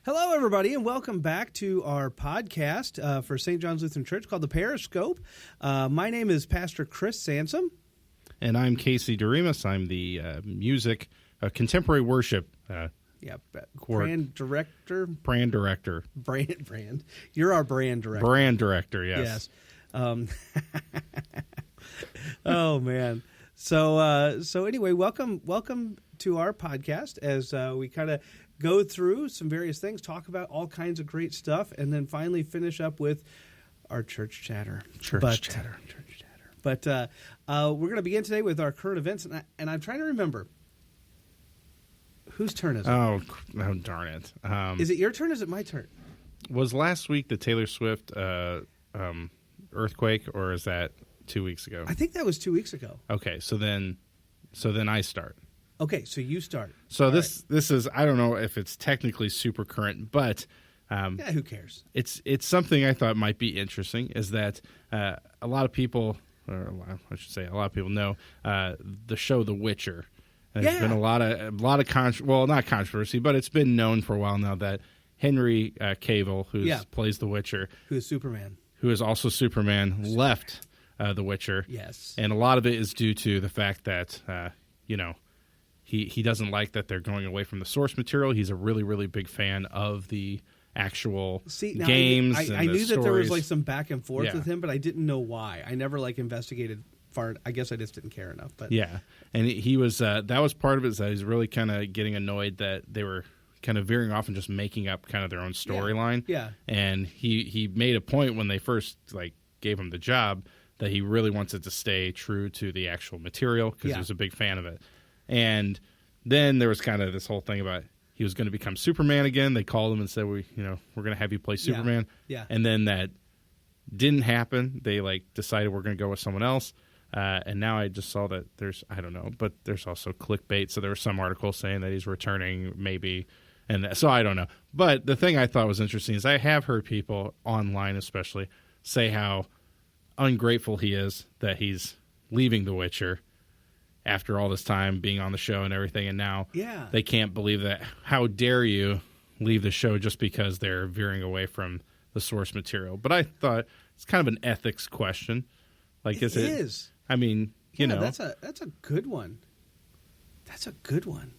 Hello, everybody, and welcome back to our podcast for St. John's Lutheran Church called the Parishscope. My name is Pastor Chris Sansom. And I'm Casey Doremus. I'm the music, contemporary worship Brand director. Brand director. Brand. You're our brand director. Brand director, yes. Oh, man. So anyway, welcome to our podcast as we kind of go through some various things, talk about all kinds of great stuff, and then finally finish up with our church chatter. Church chatter. But we're going to begin today with our current events, and I'm trying to remember. Whose turn is it? Oh darn it. Is it your turn or is it my turn? Was last week the Taylor Swift earthquake, or is that 2 weeks ago? I think that was 2 weeks ago. Okay, so then I start. Okay, so you start. So all this is, I don't know if it's technically super current, but who cares? It's something I thought might be interesting. Is that a lot of people, or I should say, a lot of people know the show The Witcher. And there's been a lot of not controversy, but it's been known for a while now that Henry Cavill, who plays The Witcher, who is Superman, who is also Superman, left The Witcher. Yes, and a lot of it is due to the fact that he doesn't like that they're going away from the source material. He's a really, really big fan of the actual games. I knew that there was like some back and forth with him, but I didn't know why. I never investigated far. I guess I just didn't care enough. But yeah, and he was that was part of it. Is that he's really kind of getting annoyed that they were kind of veering off and just making up kind of their own storyline. Yeah, and he made a point when they first gave him the job that he really wants it to stay true to the actual material because he was a big fan of it. And then there was kind of this whole thing about he was going to become Superman again. They called him and said, we're going to have you play Superman. Yeah. And then that didn't happen. They decided we're going to go with someone else. And now I just saw that there's also clickbait. So there were some articles saying that he's returning maybe. So I don't know. But the thing I thought was interesting is I have heard people online especially say how ungrateful he is that he's leaving The Witcher after all this time being on the show and everything, and now they can't believe that. How dare you leave the show just because they're veering away from the source material? But I thought it's kind of an ethics question. It is. I mean, that's a good one. That's a good one.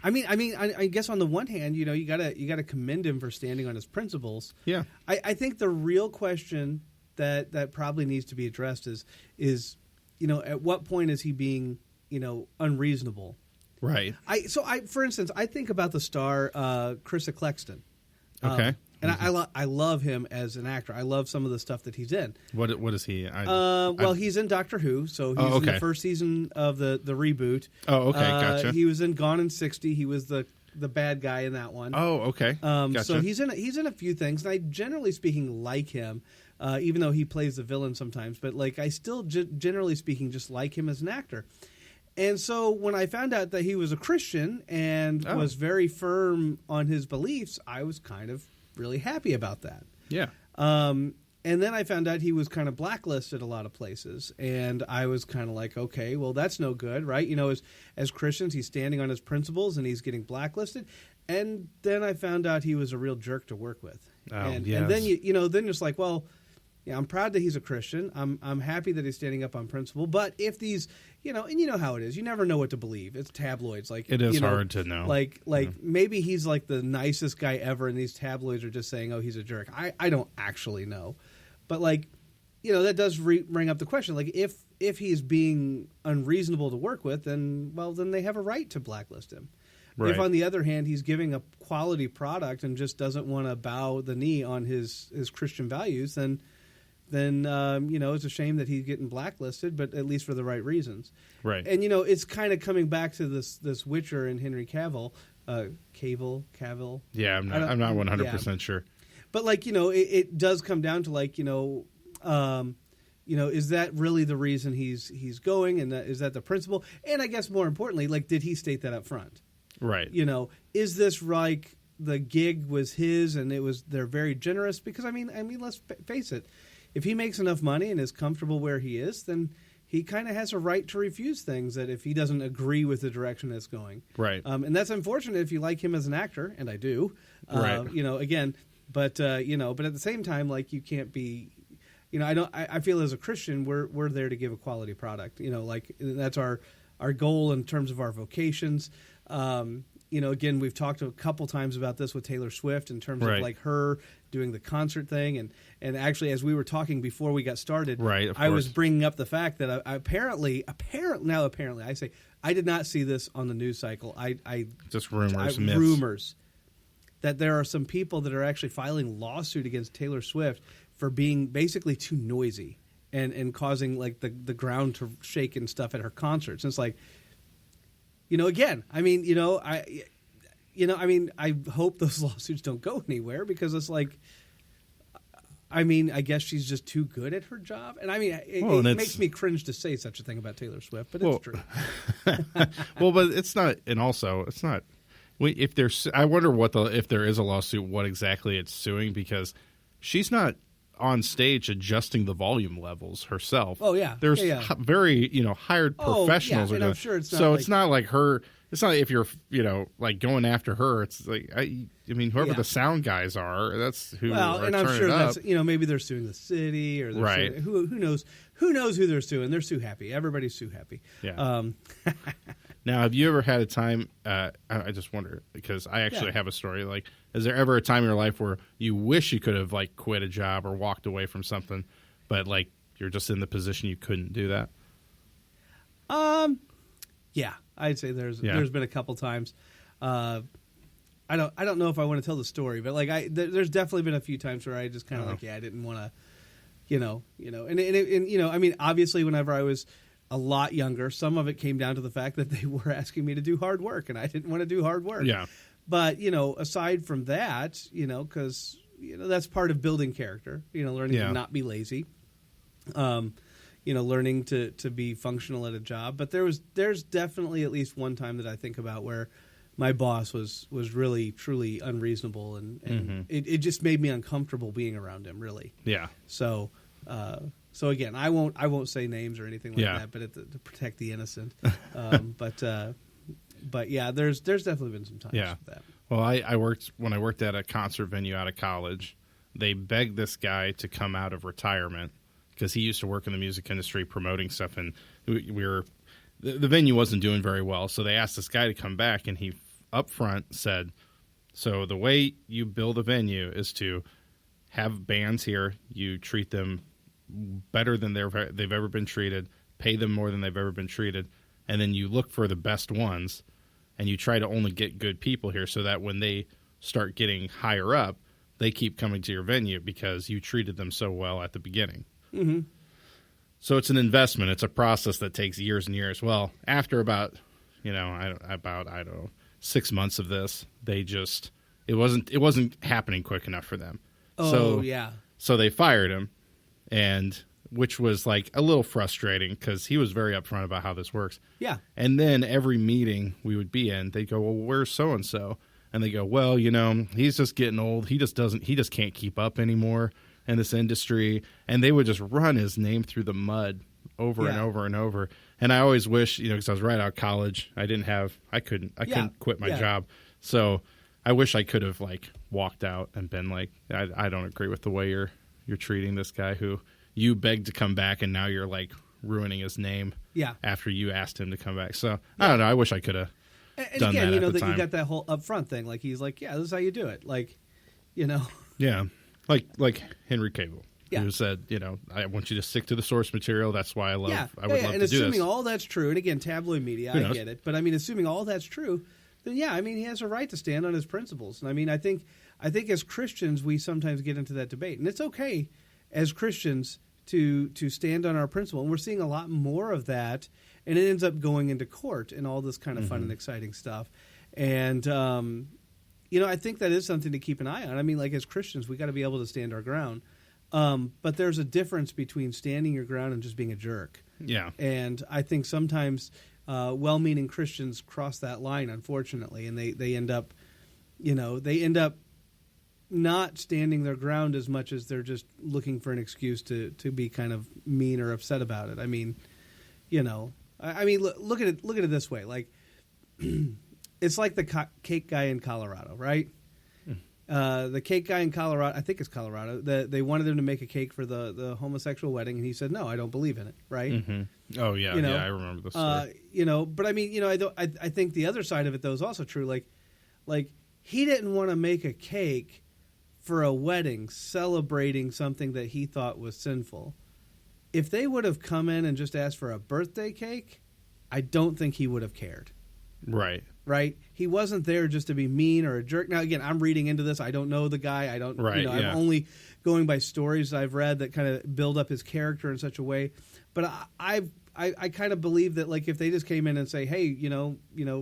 I mean, I guess on the one hand, you gotta commend him for standing on his principles. Yeah. I think the real question that probably needs to be addressed is at what point is he being, unreasonable? Right. For instance, I think about the star Chris Eccleston. Okay. And I love him as an actor. I love some of the stuff that he's in. What is he? He's in Doctor Who, so he's in the first season of the reboot. Oh, okay, gotcha. He was in Gone in 60. He was the bad guy in that one. Oh, okay. Gotcha. So he's in a few things, and I generally speaking like him. Even though he plays the villain sometimes, but I still, generally speaking, just like him as an actor. And so when I found out that he was a Christian and was very firm on his beliefs, I was kind of really happy about that. Yeah. And then I found out he was kind of blacklisted a lot of places, and I was kind of like, okay, well, that's no good, right? As Christians, he's standing on his principles, and he's getting blacklisted. And then I found out he was a real jerk to work with. And then then it's like, well, yeah, I'm proud that he's a Christian. I'm happy that he's standing up on principle. But if these, and how it is, you never know what to believe. It's tabloids. It is hard to know. Maybe he's the nicest guy ever, and these tabloids are just saying, oh, he's a jerk. I don't actually know. But that does bring up the question. If he's being unreasonable to work with, then they have a right to blacklist him. Right. If, on the other hand, he's giving a quality product and just doesn't want to bow the knee on his Christian values, then it's a shame that he's getting blacklisted, but at least for the right reasons. Right. And, it's kind of coming back to this Witcher and Henry Cavill. Cavill. Yeah, I'm not 100% sure. But, it does come down to, is that really the reason he's going, and is that the principle? And I guess more importantly, did he state that up front? Right. Is this the gig was his and they're very generous? Because I mean, let's face it. If he makes enough money and is comfortable where he is, then he kind of has a right to refuse things that if he doesn't agree with the direction it's going. Right. And that's unfortunate if you like him as an actor, and I do. Right. Again, but at the same time, like, you can't be, I feel as a Christian, we're there to give a quality product. Like, that's our goal in terms of our vocations. Again, we've talked a couple times about this with Taylor Swift in terms of like her doing the concert thing, and actually, as we were talking before we got started, right, I was bringing up the fact that apparently, I say I did not see this on the news cycle. I just rumors, rumors that there are some people that are actually filing lawsuit against Taylor Swift for being basically too noisy and causing like the ground to shake and stuff at her concerts. And it's like, again, I hope those lawsuits don't go anywhere, because it's like, I guess she's just too good at her job. And it makes me cringe to say such a thing about Taylor Swift, but it's true. Well, but it's not, and also it's not. If there's, I wonder if there is a lawsuit, what exactly it's suing, because she's not on stage adjusting the volume levels herself. Oh yeah, there's very hired professionals. And I'm sure it's not. So it's not like her. It's not if you're like going after her. It's like whoever the sound guys are. That's who. Well, and I'm sure that's maybe they're suing the city or right. Suing, who knows. Who knows who they're suing? They're Sue happy. Everybody's Sue happy. Yeah. Now, have you ever had a time, I just wonder, because I actually have a story, like, is there ever a time in your life where you wish you could have, like, quit a job or walked away from something, but, like, you're just in the position you couldn't do that? Yeah, I'd say there's been a couple times. I don't know if I want to tell the story, but, like, there's definitely been a few times where I just kind of I didn't want to, obviously whenever I was a lot younger, some of it came down to the fact that they were asking me to do hard work, and I didn't want to do hard work. Yeah. But, aside from that, because, that's part of building character, learning to not be lazy, learning to be functional at a job. But there's definitely at least one time that I think about where my boss was really, truly unreasonable, and it just made me uncomfortable being around him, really. Yeah. So again, I won't say names or anything like that, but to protect the innocent. But yeah, there's definitely been some times with that. Well, when I worked at a concert venue out of college, they begged this guy to come out of retirement because he used to work in the music industry promoting stuff, and the venue wasn't doing very well. So they asked this guy to come back, and he up front said, "So the way you build a venue is to have bands here, you treat them better than they've ever been treated, pay them more than they've ever been treated, and then you look for the best ones, and you try to only get good people here so that when they start getting higher up, they keep coming to your venue because you treated them so well at the beginning." Mm-hmm. So it's an investment. It's a process that takes years and years. Well, after about 6 months of this, it wasn't happening quick enough for them. So they fired him. And which was like a little frustrating because he was very upfront about how this works. Yeah. And then every meeting we would be in, they'd go, "Well, where's so-and-so?" And they go, "Well, he's just getting old. He just can't keep up anymore in this industry." And they would just run his name through the mud over and over and over. And I always wish, because I was right out of college, I couldn't quit my job. So I wish I could have like walked out and been like, I don't agree with the way you're treating this guy who you begged to come back, and now you're like ruining his name after you asked him to come back. So I don't know. I wish I could have done that at the time. You got that whole upfront thing. Like he's like, "Yeah, this is how you do it." Like, Yeah. Like Henry Cavill. Who said, "I want you to stick to the source material. That's why I would love to do this." And assuming all that's true, and again, tabloid media, I get it. But assuming all that's true, then he has a right to stand on his principles. And I think as Christians, we sometimes get into that debate, and it's okay as Christians to stand on our principle. And we're seeing a lot more of that, and it ends up going into court and all this kind of fun and exciting stuff. And I think that is something to keep an eye on. Like as Christians, we got to be able to stand our ground. But there's a difference between standing your ground and just being a jerk. Yeah. And I think sometimes well-meaning Christians cross that line, unfortunately, and they end up not standing their ground as much as they're just looking for an excuse to be kind of mean or upset about it. You know, I mean, look at it this way. Like, it's like the cake guy in Colorado, right? The cake guy in Colorado, I think it's Colorado, they wanted him to make a cake for the homosexual wedding, and he said, no, I don't believe in it, right? Mm-hmm. Oh, yeah, yeah, I remember this story. You know, but I mean, you know, I think the other side of it, though, is also true. Like he didn't want to make a cake for a wedding celebrating something that he thought was sinful. If they would have come in and just asked for a birthday cake, I don't think he would have cared. Right. Right? He wasn't there just to be mean or a jerk. Now, again, I'm reading into this. I don't know the guy. I don't, right, you know, yeah. I'm only going by stories I've read that kind of build up his character in such a way. But I kind of believe that, like, if they just came in and say, hey, you know,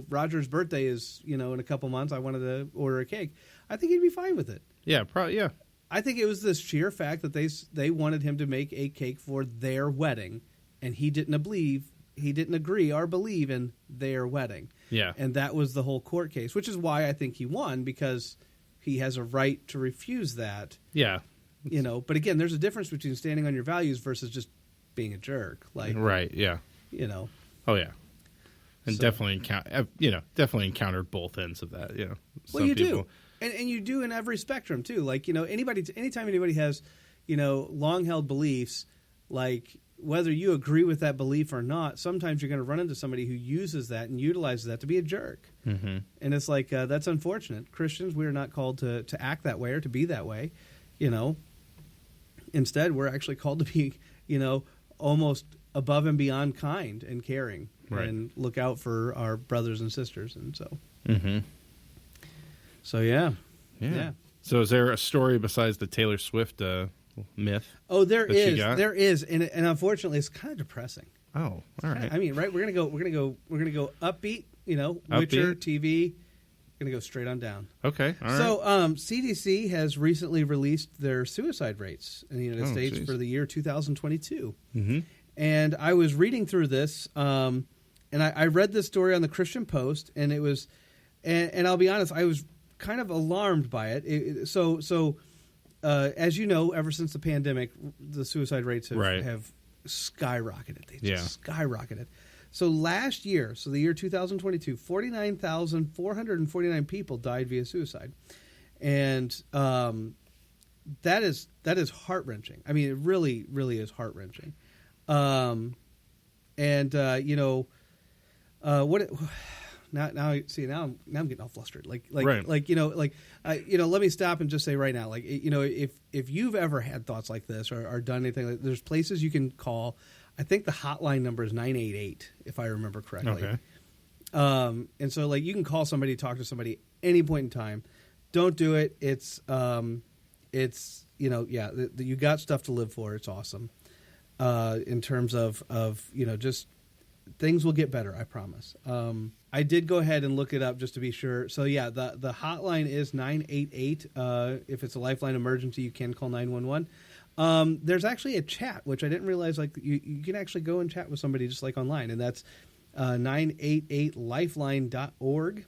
Roger's birthday is, you know, in a couple months, I wanted to order a cake, I think he'd be fine with it. Yeah, probably, yeah. I think it was this sheer fact that they wanted him to make a cake for their wedding, and he didn't agree or believe in their wedding. Yeah. And that was the whole court case, which is why I think he won, because he has a right to refuse that. Yeah. You know, but again, there's a difference between standing on your values versus just being a jerk. Like, right, yeah. You know. Oh, yeah. And definitely encountered both ends of that, you know. Well, you do. And you do in every spectrum, too. Like, you know, anytime anybody has, you know, long-held beliefs, like, whether you agree with that belief or not, sometimes you're going to run into somebody who uses that and utilizes that to be a jerk. Mm-hmm. And it's like, that's unfortunate. Christians, we are not called to act that way or to be that way, you know. Instead, we're actually called to be, you know, almost above and beyond kind and caring, right, and look out for our brothers and sisters. And so, so yeah. So is there a story besides the Taylor Swift myth? Oh, there is, and unfortunately, it's kind of depressing. Oh, all right. I mean, right? We're gonna go upbeat. You know, Witcher TV. We're gonna go straight on down. Okay, all right. So, CDC has recently released their suicide rates in the United States for the year 2022. Mm-hmm. And I was reading through this, and I read this story on the Christian Post, and it was, and I'll be honest, I was kind of alarmed by it. So, as you know, ever since the pandemic, the suicide rates have skyrocketed. They just skyrocketed. So last year, the year 2022, 49,449 people died via suicide, and that is heart-wrenching. I mean, it really, really is heart-wrenching. You know, now I'm getting all flustered. Like you know, let me stop and just say right now, like, you know, if you've ever had thoughts like this or done anything, like, there's places you can call. I think the hotline number is 988, if I remember correctly. Okay. And so, like, you can call somebody, talk to somebody any point in time. Don't do it. It's you know, you got stuff to live for. It's awesome. In terms of you know, just things will get better. I promise. I did go ahead and look it up just to be sure. So yeah, the hotline is 988. If it's a lifeline emergency, you can call 911. There's actually a chat, which I didn't realize. Like, you can actually go and chat with somebody just like online, and that's 988lifeline.org.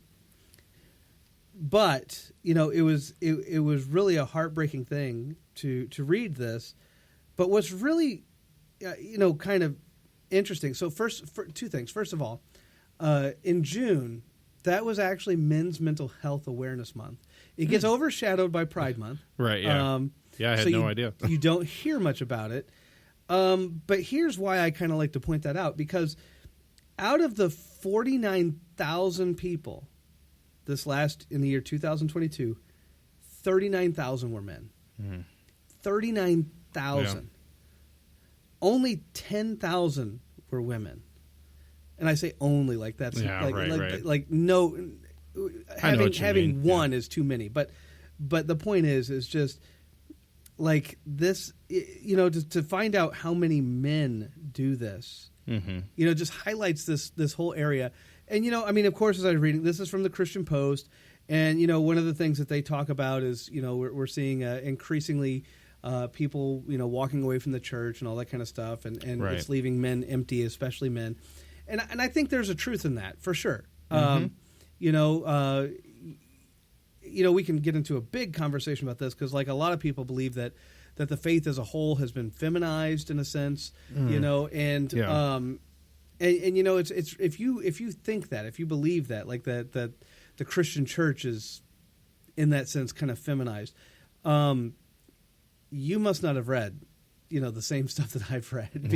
But you know, it was really a heartbreaking thing to read this. But what's really you know, kind of interesting. So two things. First of all, in June, that was actually Men's Mental Health Awareness Month. It gets overshadowed by Pride Month. Right, yeah. I had no idea. You don't hear much about it. But here's why I kind of like to point that out, because out of the 49,000 people in the year 2022, 39,000 were men. Mm-hmm. 39,000. Yeah. Only 10,000 were women. And I say only, like that's like no, having one is too many. But the point is just like this, you know, to find out how many men do this, you know, just highlights this whole area. And, you know, I mean, of course, as I was reading, this is from the Christian Post. And, you know, one of the things that they talk about is, you know, we're seeing increasingly people, you know, walking away from the church and all that kind of stuff. And it's leaving men empty, especially men. And I think there's a truth in that, for sure. You know, we can get into a big conversation about this because, like, a lot of people believe that the faith as a whole has been feminized in a sense, you know, and And it's if you think that, if you believe that, like that the Christian church is in that sense kind of feminized, you must not have read the same stuff that I've read,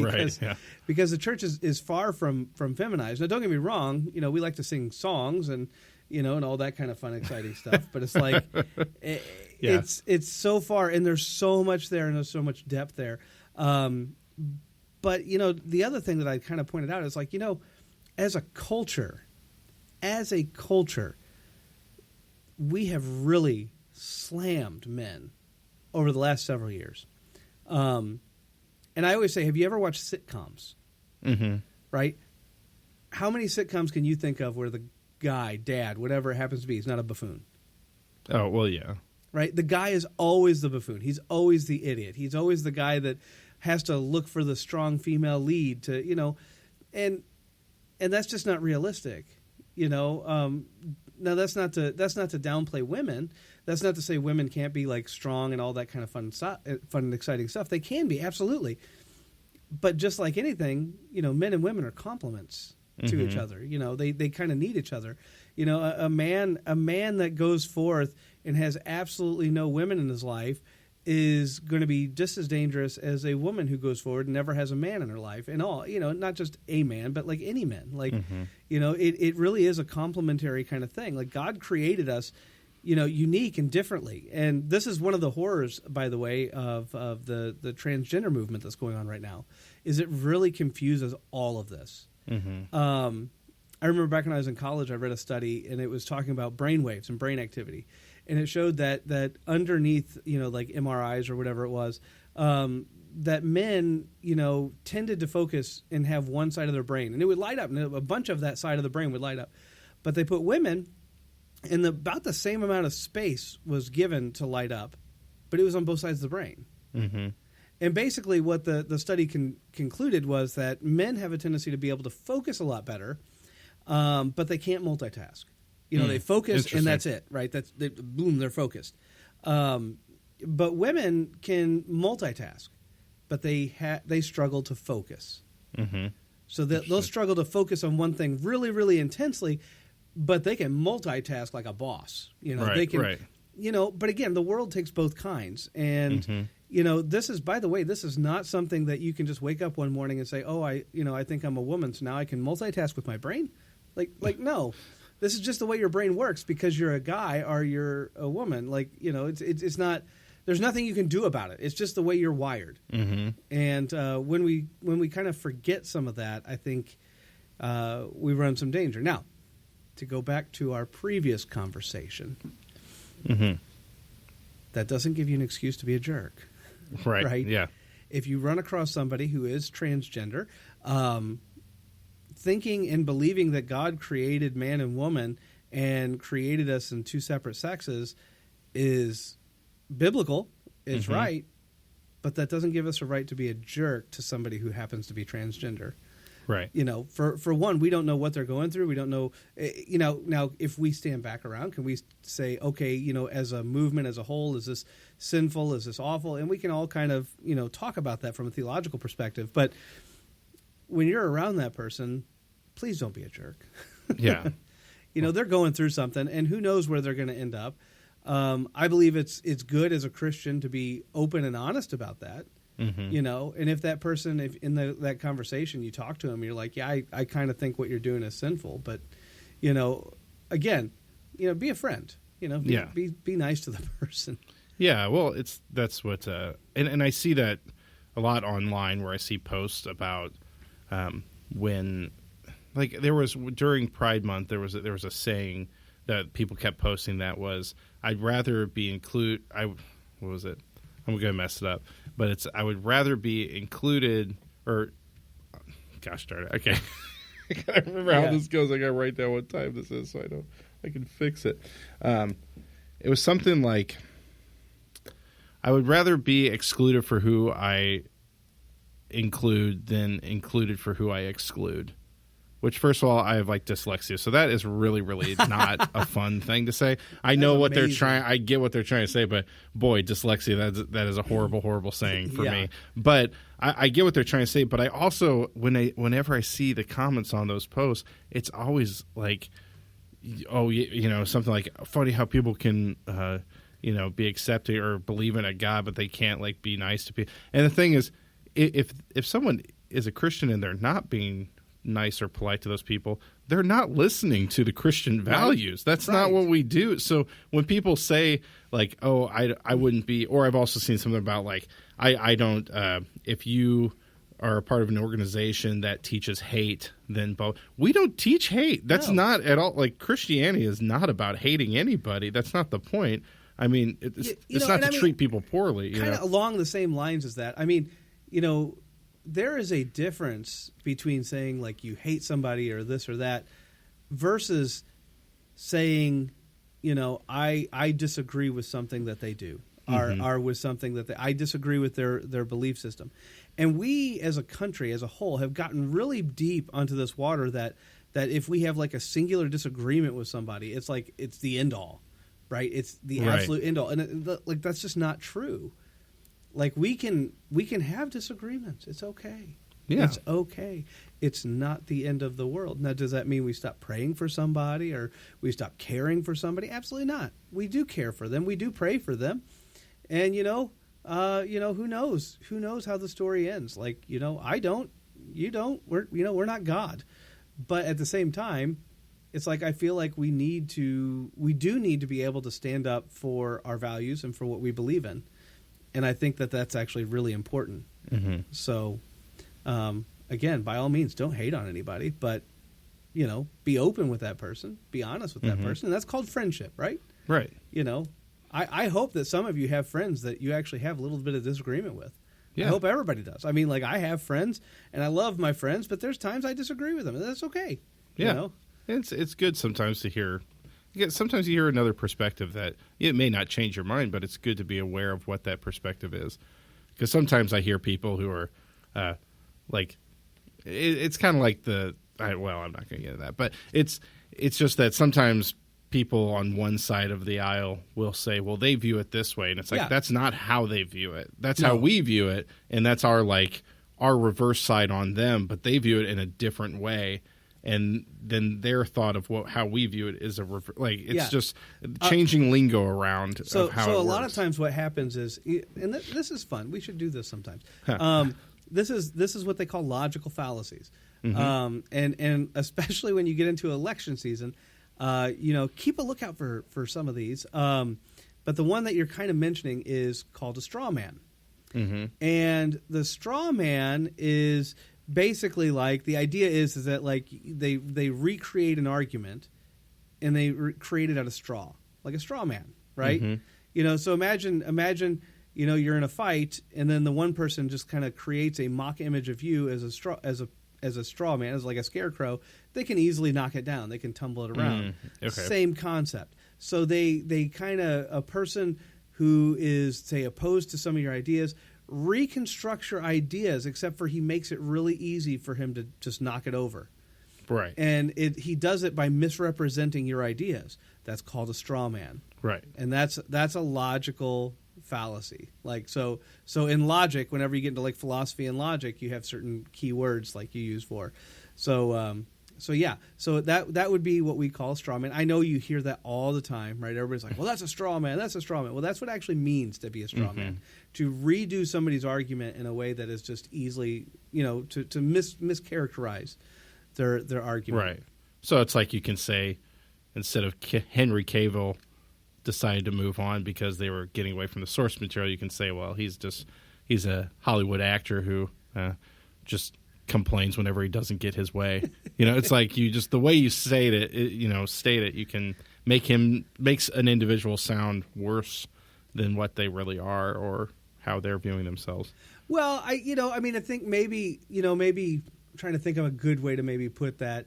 because the church is far from feminized. Now, don't get me wrong, we like to sing songs and and all that kind of fun, exciting stuff, but it's like it's so far, and there's so much there, and there's so much depth there. But the other thing that I kind of pointed out is like, as a culture, we have really slammed men over the last several years. And I always say, have you ever watched sitcoms? Mm-hmm. Right? How many sitcoms can you think of where the guy, dad, whatever it happens to be, is not a buffoon? Oh, well, yeah. Right? The guy is always the buffoon. He's always the idiot. He's always the guy that has to look for the strong female lead to, and that's just not realistic. Now that's not to downplay women. That's not to say women can't be like strong and all that kind of fun and exciting stuff. They can be, absolutely. But just like anything, men and women are complements to each other. They kind of need each other. A man that goes forth and has absolutely no women in his life is going to be just as dangerous as a woman who goes forward and never has a man in her life. And all, not just a man, but like any man. Like, it really is a complementary kind of thing. Like, God created us, unique and differently. And this is one of the horrors, by the way, of the transgender movement that's going on right now, is it really confuses all of this. I remember back when I was in college, I read a study, and it was talking about brain waves and brain activity. And it showed that underneath, like MRIs or whatever it was, that men, tended to focus and have one side of their brain. And it would light up, and a bunch of that side of the brain would light up. But they put women, and about the same amount of space was given to light up, but it was on both sides of the brain. Mm-hmm. And basically what the study concluded was that men have a tendency to be able to focus a lot better, but they can't multitask. They focus and that's it, right? Boom, they're focused. But women can multitask, but they struggle to focus. Mm-hmm. So they'll struggle to focus on one thing really, really intensely, but they can multitask like a boss. They can. Right. But again, the world takes both kinds, and this is, by the way, this is not something that you can just wake up one morning and say, "Oh, I think I'm a woman, so now I can multitask with my brain." Like no. This is just the way your brain works because you're a guy or you're a woman. Like, it's not. There's nothing you can do about it. It's just the way you're wired. Mm-hmm. And when we kind of forget some of that, I think we run some danger. Now, to go back to our previous conversation, that doesn't give you an excuse to be a jerk. Right. Right? Yeah. If you run across somebody who is transgender, thinking and believing that God created man and woman and created us in two separate sexes is biblical, it's right, but that doesn't give us a right to be a jerk to somebody who happens to be transgender. Right. For one, we don't know what they're going through. We don't know, now if we stand back around, can we say, okay, as a movement as a whole, is this sinful? Is this awful? And we can all kind of, talk about that from a theological perspective. But when you're around that person, please don't be a jerk. Yeah. They're going through something, and who knows where they're going to end up. I believe it's good as a Christian to be open and honest about that. And if that person, if in that conversation you talk to him, you're like, yeah, I kind of think what you're doing is sinful, but again, be a friend. Be nice to the person. Yeah, well, that's what, and I see that a lot online where I see posts about when, like, there was during Pride Month, there was a saying that people kept posting that was, I'd rather be what was it? I'm going to mess it up, but I would rather be included, or, gosh darn it, okay. I got to remember how this goes. I got to write down what time this is so I can fix it. It was something like, I would rather be excluded for who I include than included for who I exclude. which first of all, I have like dyslexia, so that is really, really not a fun thing to say. I know That's what amazing. they're trying. I get what they're trying to say, but boy, dyslexia, that is a horrible, horrible saying for Yeah. me. But I get what they're trying to say. But I also, whenever I see the comments on those posts, it's always like, oh, something like, funny how people can, be accepting or believe in a God, but they can't like be nice to people. And the thing is, if someone is a Christian and they're not being nice or polite to those people, they're not listening to the Christian values. That's not what we do. So when people say like, oh, I wouldn't be, or I've also seen something about like, I don't, if you are a part of an organization that teaches hate, then we don't teach hate. That's not at all, like Christianity is not about hating anybody. That's not the point. I mean, it's not to treat people poorly. Kind of along the same lines as that. I mean, there is a difference between saying like you hate somebody or this or that versus saying, I disagree with something that they do or with something that I disagree with their belief system. And we as a country as a whole have gotten really deep onto this water that if we have like a singular disagreement with somebody, it's like it's the end all, right? It's the absolute end all. And like that's just not true. Like we can have disagreements. It's okay. Yeah. It's okay. It's not the end of the world. Now, does that mean we stop praying for somebody or we stop caring for somebody? Absolutely not. We do care for them. We do pray for them. And who knows? Who knows how the story ends? Like, I don't. You don't. We're not God. But at the same time, it's like I feel like we do need to be able to stand up for our values and for what we believe in. And I think that that's actually really important. Mm-hmm. So, again, by all means, don't hate on anybody, but, be open with that person, be honest with that person. And that's called friendship, right? Right. I hope that some of you have friends that you actually have a little bit of disagreement with. Yeah. I hope everybody does. I mean, like, I have friends, and I love my friends, but there's times I disagree with them, and that's okay. Yeah. It's good sometimes to hear. Sometimes you hear another perspective that it may not change your mind, but it's good to be aware of what that perspective is. Because sometimes I hear people who are it's kind of like I'm not going to get into that, but it's just that sometimes people on one side of the aisle will say, well, they view it this way. And it's like, that's not how they view it. That's how we view it. And that's our reverse side on them, but they view it in a different way. And then their thought of how we view it is just changing lingo around. So of how a it lot works. of times what happens is, and this is fun. We should do this sometimes. This is what they call logical fallacies, and especially when you get into election season, keep a lookout for some of these. But the one that you're kind of mentioning is called a straw man, and the straw man is. Basically, like the idea is that like they recreate an argument, and they create it out of straw, like a straw man, right? Mm-hmm. So imagine you're in a fight, and then the one person just kind of creates a mock image of you as a straw man, as like a scarecrow. They can easily knock it down. They can tumble it around. Okay. Same concept. So they kind of a person who is say opposed to some of your ideas. Reconstruct your ideas, except for he makes it really easy for him to just knock it over. Right. And he does it by misrepresenting your ideas. That's called a straw man. Right. And that's a logical fallacy. Like so in logic, whenever you get into like philosophy and logic, you have certain key words like you use for. So that would be what we call a straw man. I know you hear that all the time, right? Everybody's like, well, that's a straw man. That's a straw man. Well, that's what it actually means to be a straw man. To redo somebody's argument in a way that is just easily, to mischaracterize their argument. Right. So it's like you can say, instead of Henry Cavill decided to move on because they were getting away from the source material, you can say, well, he's a Hollywood actor who just complains whenever he doesn't get his way. It's like the way you state it, you can makes an individual sound worse than what they really are or how they're viewing themselves. Well, I think maybe trying to think of a good way to maybe put that,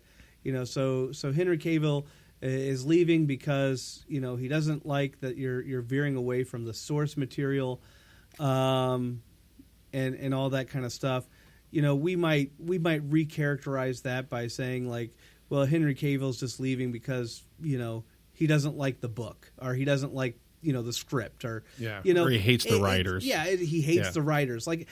so Henry Cavill is leaving because, he doesn't like that you're veering away from the source material, and all that kind of stuff. we might recharacterize that by saying like, well, Henry Cavill's just leaving because he doesn't like the book, or he doesn't like the script, or or he hates the writers. He hates the writers. Like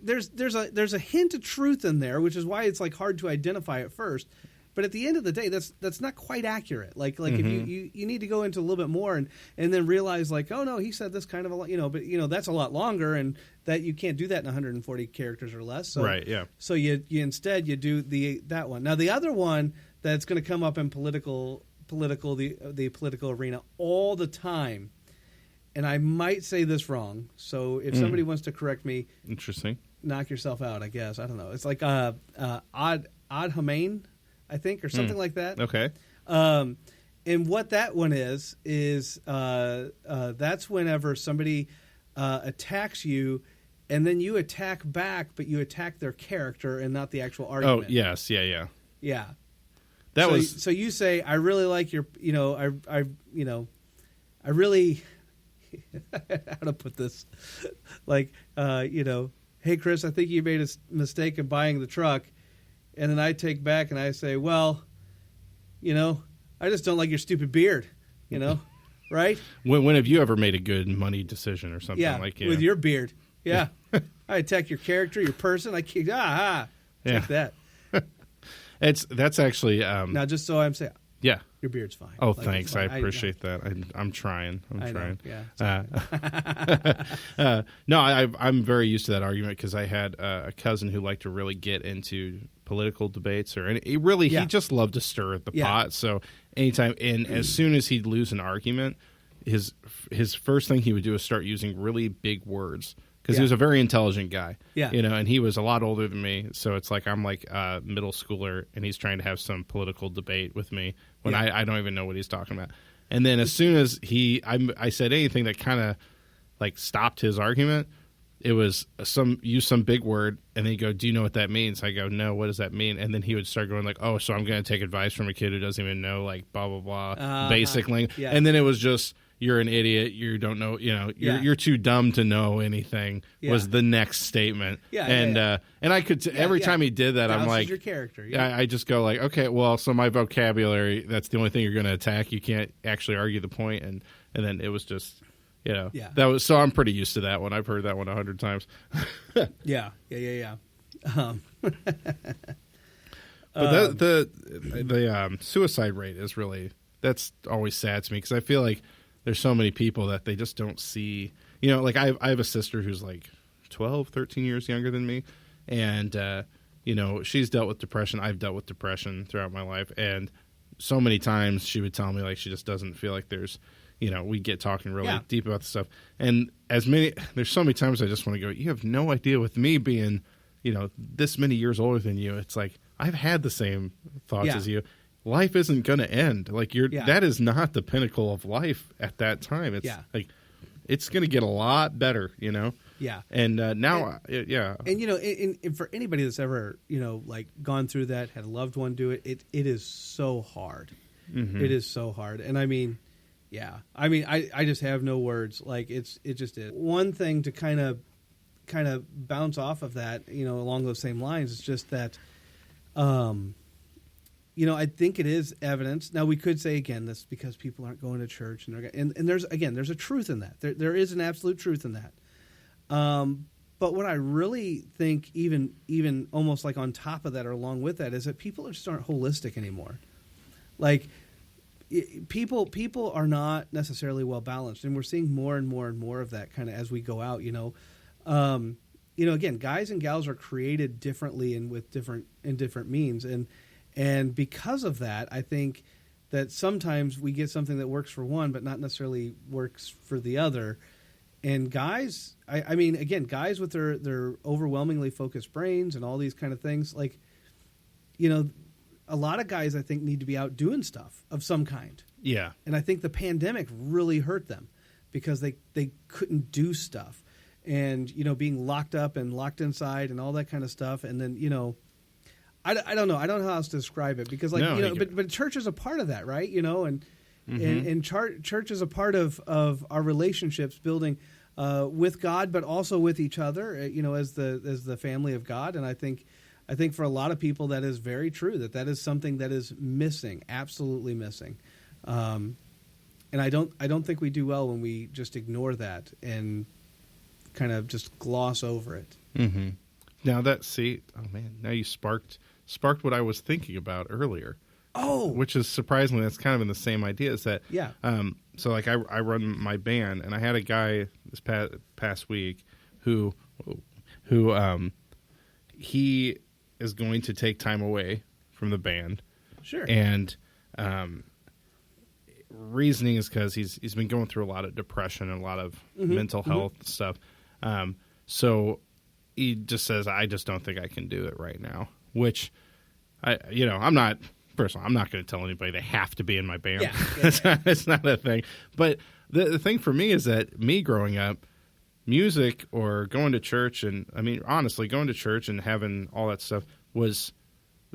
there's a hint of truth in there, which is why it's like hard to identify at first. But at the end of the day, that's not quite accurate. Like if you need to go into a little bit more and then realize like, oh no, he said this kind of a lot, but that's a lot longer, and that you can't do that in 140 characters or less. So, right. Yeah. So you instead do that one. Now the other one that's going to come up in the political arena all the time, and I might say this wrong. So if somebody wants to correct me, interesting, knock yourself out. I guess I don't know. It's like Ad Hominem, I think, or something like that. Okay. And what that one is that's whenever somebody attacks you, and then you attack back, but you attack their character and not the actual argument. Oh, yes. Yeah. Yeah. So you say, I really like your, I really, how to put this? Like, hey, Chris, I think you made a mistake in buying the truck. And then I take back and I say, well, I just don't like your stupid beard, right? When have you ever made a good money decision or something like with your beard? Yeah. I attack your character, your person. I kick, take that. That's actually now, just so I'm saying, yeah, your beard's fine. Oh, like, thanks. I appreciate that. I'm trying. I'm trying. Yeah. No, I'm very used to that argument because I had a cousin who liked to really get into political debates, and he just loved to stir the pot. So anytime, and as soon as he'd lose an argument, his first thing he would do is start using really big words. Because he was a very intelligent guy, and he was a lot older than me. So it's like I'm like a middle schooler, and he's trying to have some political debate with me when I don't even know what he's talking about. And then as soon as I said anything that kind of like stopped his argument, it was use some big word, and then he'd go, "Do you know what that means?" I go, "No, what does that mean?" And then he would start going like, "Oh, so I'm going to take advice from a kid who doesn't even know like blah blah blah basic language." Yeah. And then it was just, "You're an idiot. You don't know. You're too dumb to know anything." Was the next statement. And I could every time he did that, I'm like, your character. I just go like, okay, well, so my vocabulary, that's the only thing you're going to attack. You can't actually argue the point. And then it was just, that was, so I'm pretty used to that one. I've heard that one 100 times. Yeah. But the suicide rate is really, that's always sad to me because I feel like there's so many people that they just don't see, like I have a sister who's like 12, 13 years younger than me. And, she's dealt with depression. I've dealt with depression throughout my life. And so many times she would tell me like she just doesn't feel like there's, we get talking really deep about the stuff. And there's so many times I just want to go, you have no idea with me being, this many years older than you. It's like, I've had the same thoughts as you. Life isn't going to end. Like that is not the pinnacle of life at that time. It's like, it's going to get a lot better, Yeah. And now, And, and for anybody that's ever, like gone through that, had a loved one do it, it is so hard. Mm-hmm. It is so hard. And I mean, I just have no words. Like it just is. One thing to kind of bounce off of that, along those same lines is just that, I think it is evidence. Now, we could say, again, that's because people aren't going to church. And there's a truth in that. There is an absolute truth in that. But what I really think, even almost like on top of that or along with that, is that people just aren't holistic anymore. Like, people are not necessarily well balanced. And we're seeing more and more and more of that kind of as we go out, Again, guys and gals are created differently and with different means. And because of that, I think that sometimes we get something that works for one, but not necessarily works for the other. And guys, guys with their overwhelmingly focused brains and all these kind of things, like, a lot of guys, I think, need to be out doing stuff of some kind. Yeah. And I think the pandemic really hurt them because they couldn't do stuff. And, being locked up and locked inside and all that kind of stuff. And then, I don't know. I don't know how else to describe it because, but church is a part of that, right? And church is a part of our relationships building. with God, but also with each other, as the family of God. And I think for a lot of people that is very true, that is something that is missing, absolutely missing. And I don't think we do well when we just ignore that and kind of just gloss over it. Mm-hmm. Now now you sparked what I was thinking about earlier. Oh, which is surprisingly, that's kind of in the same idea. Is that yeah? So like I run my band, and I had a guy this past week who he is going to take time away from the band. Sure. And reasoning is because he's been going through a lot of depression and a lot of mental health stuff. So he just says, I just don't think I can do it right now. Which I'm not going to tell anybody they have to be in my band. Yeah. It's not a thing. But the thing for me is that me growing up, music or going to church, and I mean, honestly, going to church and having all that stuff was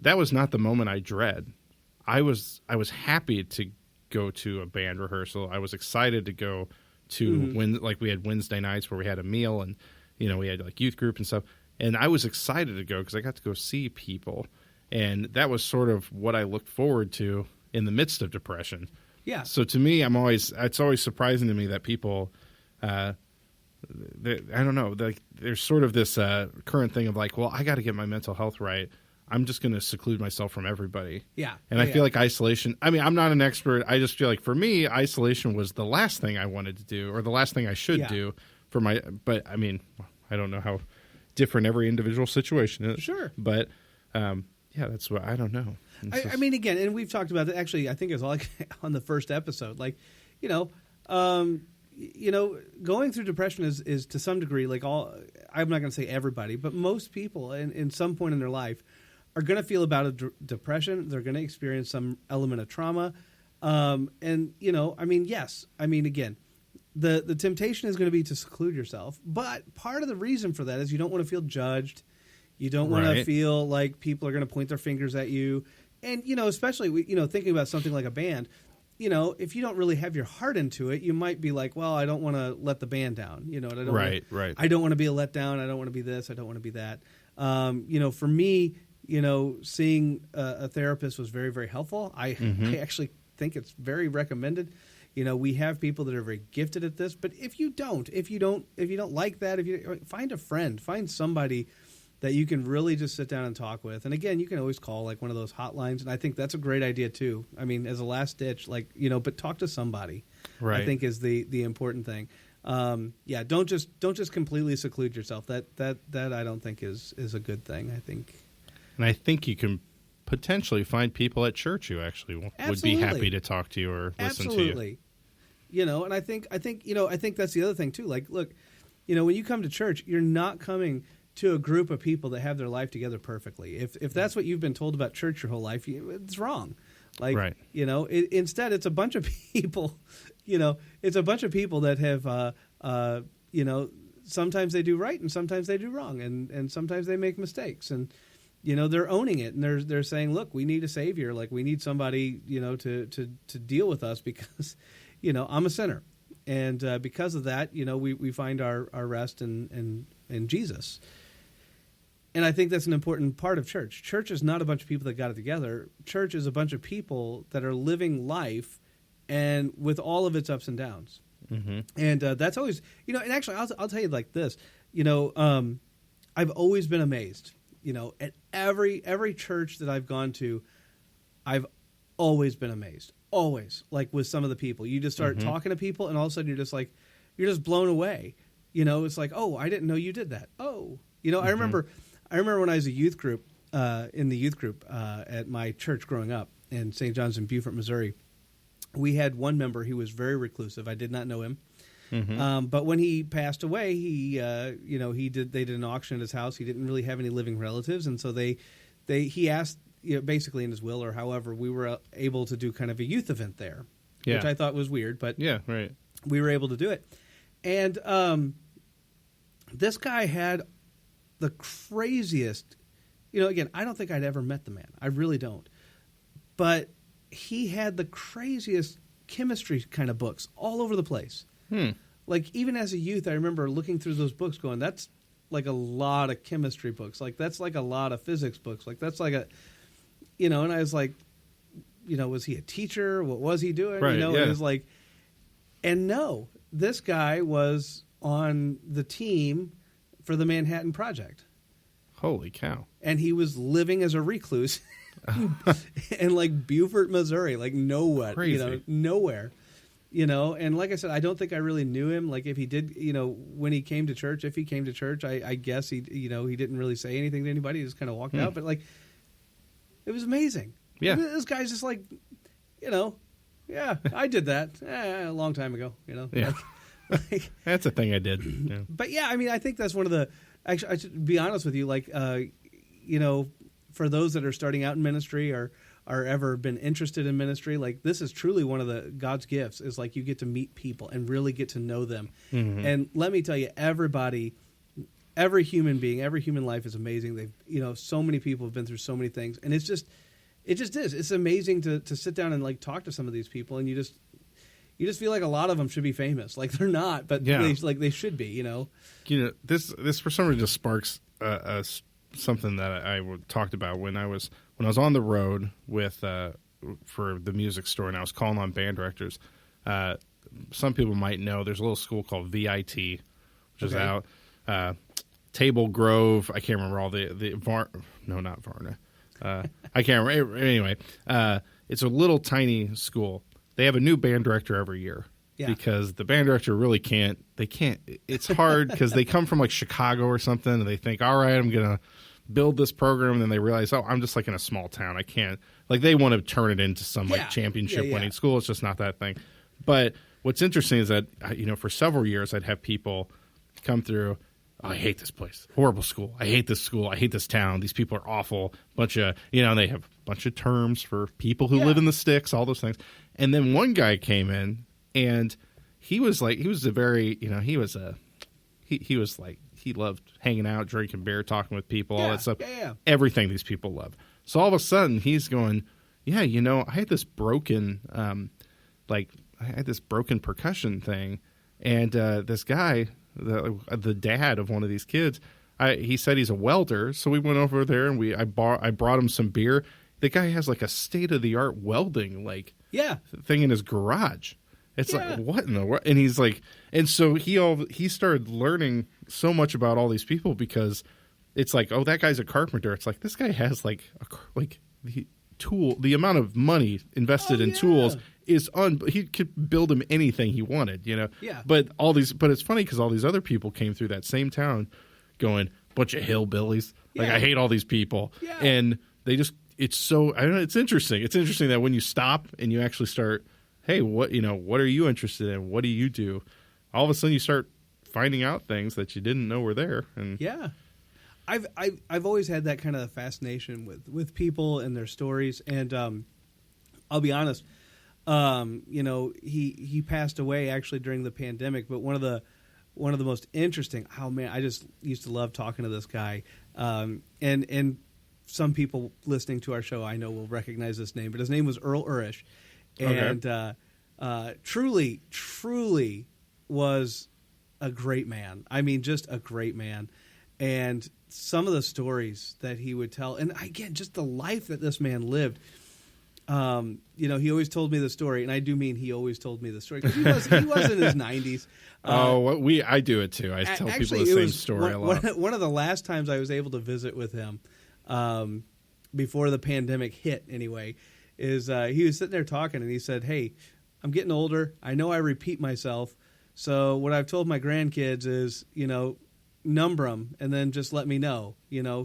not the moment I dread. I was happy to go to a band rehearsal. I was excited to go to we had Wednesday nights where we had a meal, and we had like youth group and stuff. And I was excited to go because I got to go see people. And that was sort of what I looked forward to in the midst of depression. Yeah. So to me, it's always surprising to me that people, I don't know, there's sort of this current thing of like, well, I got to get my mental health right. I'm just going to seclude myself from everybody. Yeah. And I feel like isolation, I mean, I'm not an expert. I just feel like for me, isolation was the last thing I wanted to do, or the last thing I should do but I mean, I don't know how different every individual situation is. Sure. But, that's what I don't know. I mean, again, and we've talked about that. Actually, I think it was like on the first episode. Like, going through depression is to some degree like I'm not going to say everybody, but most people in some point in their life are going to feel about a depression. They're going to experience some element of trauma, and I mean, yes, I mean, again, the temptation is going to be to seclude yourself, but part of the reason for that is you don't want to feel judged. You don't want to feel like people are going to point their fingers at you. And, especially, thinking about something like a band, if you don't really have your heart into it, you might be like, well, I don't want to let the band down. I don't want to be a letdown. I don't want to be this. I don't want to be that. For me, seeing a therapist was very, very helpful. I actually think it's very recommended. We have people that are very gifted at this. But if you don't like that, find a friend, find somebody that you can really just sit down and talk with. And again, you can always call like one of those hotlines, and I think that's a great idea too. I mean, as a last ditch, but talk to somebody. Right. I think is the important thing. Don't just completely seclude yourself. That I don't think is a good thing. I think, and I think you can potentially find people at church who actually would be happy to talk to you or listen to you. Absolutely. And I think that's the other thing too. Like, look, when you come to church, you're not coming to a group of people that have their life together perfectly. If that's what you've been told about church your whole life, it's wrong. Like, instead it's a bunch of people, it's a bunch of people that have, sometimes they do right and sometimes they do wrong, and sometimes they make mistakes, and, they're owning it, and they're saying, look, we need a savior. Like, we need somebody, to deal with us because, I'm a sinner. And because of that, we find our rest in Jesus. And I think that's an important part of church. Church is not a bunch of people that got it together. Church is a bunch of people that are living life and with all of its ups and downs. Mm-hmm. And that's always, and actually I'll tell you like this, I've always been amazed, at every church that I've gone to, I've always been amazed. Always, like with some of the people. You just start talking to people and all of a sudden you're just blown away. It's like, oh, I didn't know you did that. Oh, I remember when I was in the youth group at my church growing up in St. John's in Beaufort, Missouri. We had one member who was very reclusive. I did not know him. Mm-hmm. But when he passed away, they did an auction at his house. He didn't really have any living relatives. And so he asked, basically in his will or however, we were able to do kind of a youth event there, which I thought was weird, but we were able to do it. And this guy had the craziest, again, I don't think I'd ever met the man. I really don't. But he had the craziest chemistry kind of books all over the place. like even as a youth, I remember looking through those books going, that's like a lot of chemistry books. Like that's like a lot of physics books. Like that's like a, and I was like, was he a teacher? What was he doing? Right, It was like, and no, this guy was on the team for the Manhattan Project. Holy cow. And he was living as a recluse in like Beaufort, Missouri, like nowhere, Crazy. Nowhere, and like I said, I don't think I really knew him. Like if he did, when he came to church, I guess he didn't really say anything to anybody. He just kind of walked out, but like, it was amazing. Yeah. This guy's just like, yeah, I did that a long time ago, Yeah. Like, That's a thing I did. Yeah. But yeah, I mean, I think that's one of the. Actually, I should be honest with you. Like, for those that are starting out in ministry or ever been interested in ministry, like this is truly one of the God's gifts. Is like you get to meet people and really get to know them. Mm-hmm. And let me tell you, everybody, every human being, every human life is amazing. They've, so many people have been through so many things, and it just is. It's amazing to sit down and like talk to some of these people, and you just feel like a lot of them should be famous. Like they're not, but they should be. This for some reason just sparks something that I talked about when I was on the road with for the music store, and I was calling on band directors. Some people might know there's a little school called VIT, which is out Table Grove. I can't remember all not Varna. I can't remember. Anyway, it's a little tiny school. They have a new band director every year because the band director really can't. It's hard because they come from like Chicago or something, and they think, all right, I'm going to build this program, and then they realize, oh, I'm just like in a small town. I can't. Like they want to turn it into some like championship winning school. It's just not that thing. But what's interesting is that, for several years, I'd have people come through. Oh, I hate this place. Horrible school. I hate this school. I hate this town. These people are awful. Bunch of, they have a bunch of terms for people who live in the sticks, all those things. And then one guy came in, and he was like, he loved hanging out, drinking beer, talking with people, all that stuff. Yeah. Everything these people love. So all of a sudden he's going, I had this broken, percussion thing. And this guy, the dad of one of these kids, he said he's a welder. So we went over there and I brought him some beer. The guy has like a state-of-the-art welding thing in his garage. It's like, what in the world? And he's like, and so he started learning so much about all these people because it's like, oh, that guy's a carpenter. It's like, this guy has the amount of money invested in tools is he could build him anything he wanted, Yeah. But it's funny because all these other people came through that same town going, bunch of hillbillies. Like, I hate all these people. Yeah. And they just, it's so, I don't know, it's interesting. It's interesting that when you stop and you actually start, hey, what are you interested in? What do you do? All of a sudden you start finding out things that you didn't know were there. And I've always had that kind of fascination with people and their stories. And I'll be honest, he passed away actually during the pandemic, but one of the most interesting, I just used to love talking to this guy. And some people listening to our show I know will recognize this name, but his name was Earl Urish. And truly was a great man. I mean, just a great man. And some of the stories that he would tell, and again, just the life that this man lived. He always told me the story, and I do mean he always told me the story because he was in his 90s. I do it too. I tell people the same story a lot. One of the last times I was able to visit with him, before the pandemic hit, anyway. Is he was sitting there talking, and he said, "Hey, I'm getting older. I know I repeat myself. So what I've told my grandkids is, number them and then just let me know.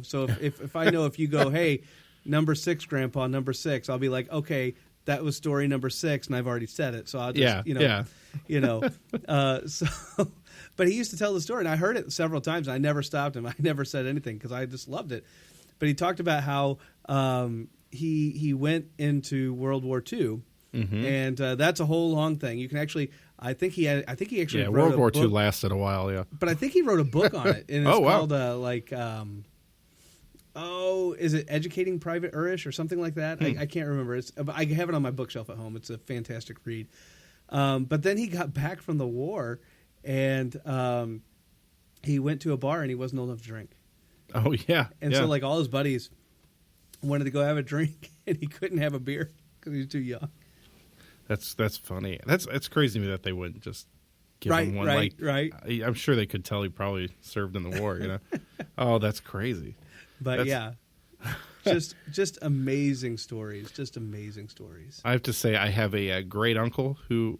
So if I know if you go, hey, number 6, Grandpa, number 6, I'll be like, okay, that was story number 6, and I've already said it. So I'll just, So, but he used to tell the story, and I heard it several times. And I never stopped him. I never said anything because I just loved it. But he talked about how he went into World War II, and that's a whole long thing. You can actually, I think he actually wrote World War II lasted a while, yeah. But I think he wrote a book on it, and it's called is it Educating Private Urish or something like that? I can't remember. I have it on my bookshelf at home. It's a fantastic read. But then he got back from the war, and he went to a bar and he wasn't old enough to drink. Oh yeah. And yeah. so like all his buddies wanted to go have a drink, and he couldn't have a beer because he was too young. That's funny. That's crazy to me that they wouldn't just give him one. Right. I'm sure they could tell he probably served in the war. Oh, that's crazy. But yeah, just amazing stories. Just amazing stories. I have to say, I have a great uncle who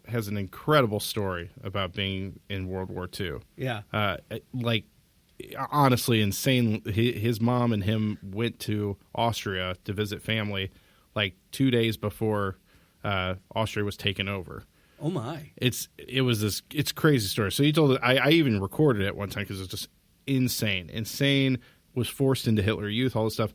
has an incredible story about being in World War II. Yeah. Like, honestly, insane. His mom and him went to Austria to visit family like 2 days before Austria was taken over. Oh my! It's crazy story. So he told it. I even recorded it one time because it's just insane. Was forced into Hitler Youth, all this stuff.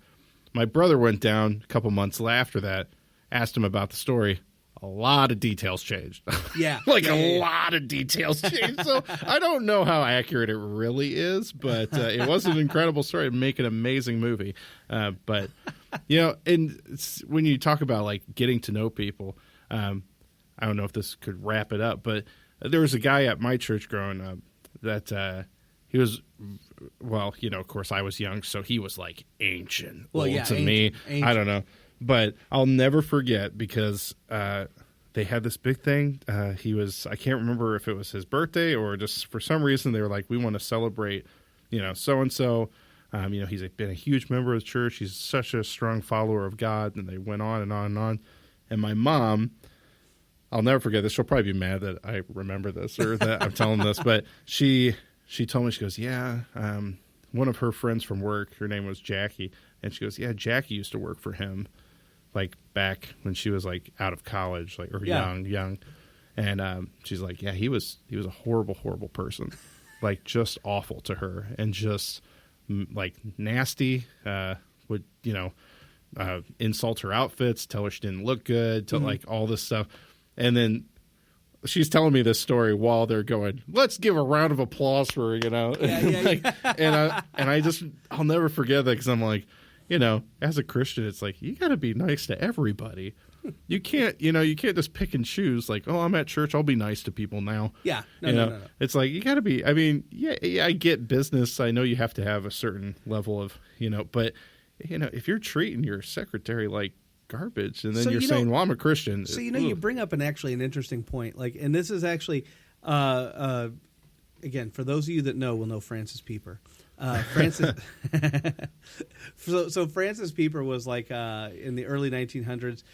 My brother went down a couple months after that. Asked him about the story. A lot of details changed. Yeah, a lot of details changed. So I don't know how accurate it really is, but it was an incredible story. It'd make an amazing movie. But and when you talk about like getting to know people, I don't know if this could wrap it up, but there was a guy at my church growing up that he was, well, of course I was young, so he was like ancient to me. Ancient. I don't know. But I'll never forget because they had this big thing. I can't remember if it was his birthday or just for some reason they were like, we want to celebrate, so-and-so. He's been a huge member of the church. He's such a strong follower of God. And they went on and on and on. And my mom, I'll never forget this. She'll probably be mad that I remember this or that I'm telling this. But she told me, she goes, yeah, one of her friends from work, her name was Jackie. And she goes, yeah, Jackie used to work for him. Like back when she was like out of college, like or young, and she's like, yeah, he was a horrible person, like just awful to her and just like nasty. Would insult her outfits, tell her she didn't look good, like all this stuff, and then she's telling me this story while they're going, let's give a round of applause for her, and I'll never forget that because I'm like. As a Christian, it's like, you got to be nice to everybody. You can't just pick and choose like, oh, I'm at church, I'll be nice to people now. Yeah. No. It's like, you got to be, I mean, yeah, I get business. I know you have to have a certain level of, but, if you're treating your secretary like garbage and then you're saying, well, I'm a Christian. So, you bring up an interesting point. Like, and this is actually, again, for those of you that will know Francis Pieper. Francis Francis Pieper was like in the early 1900s.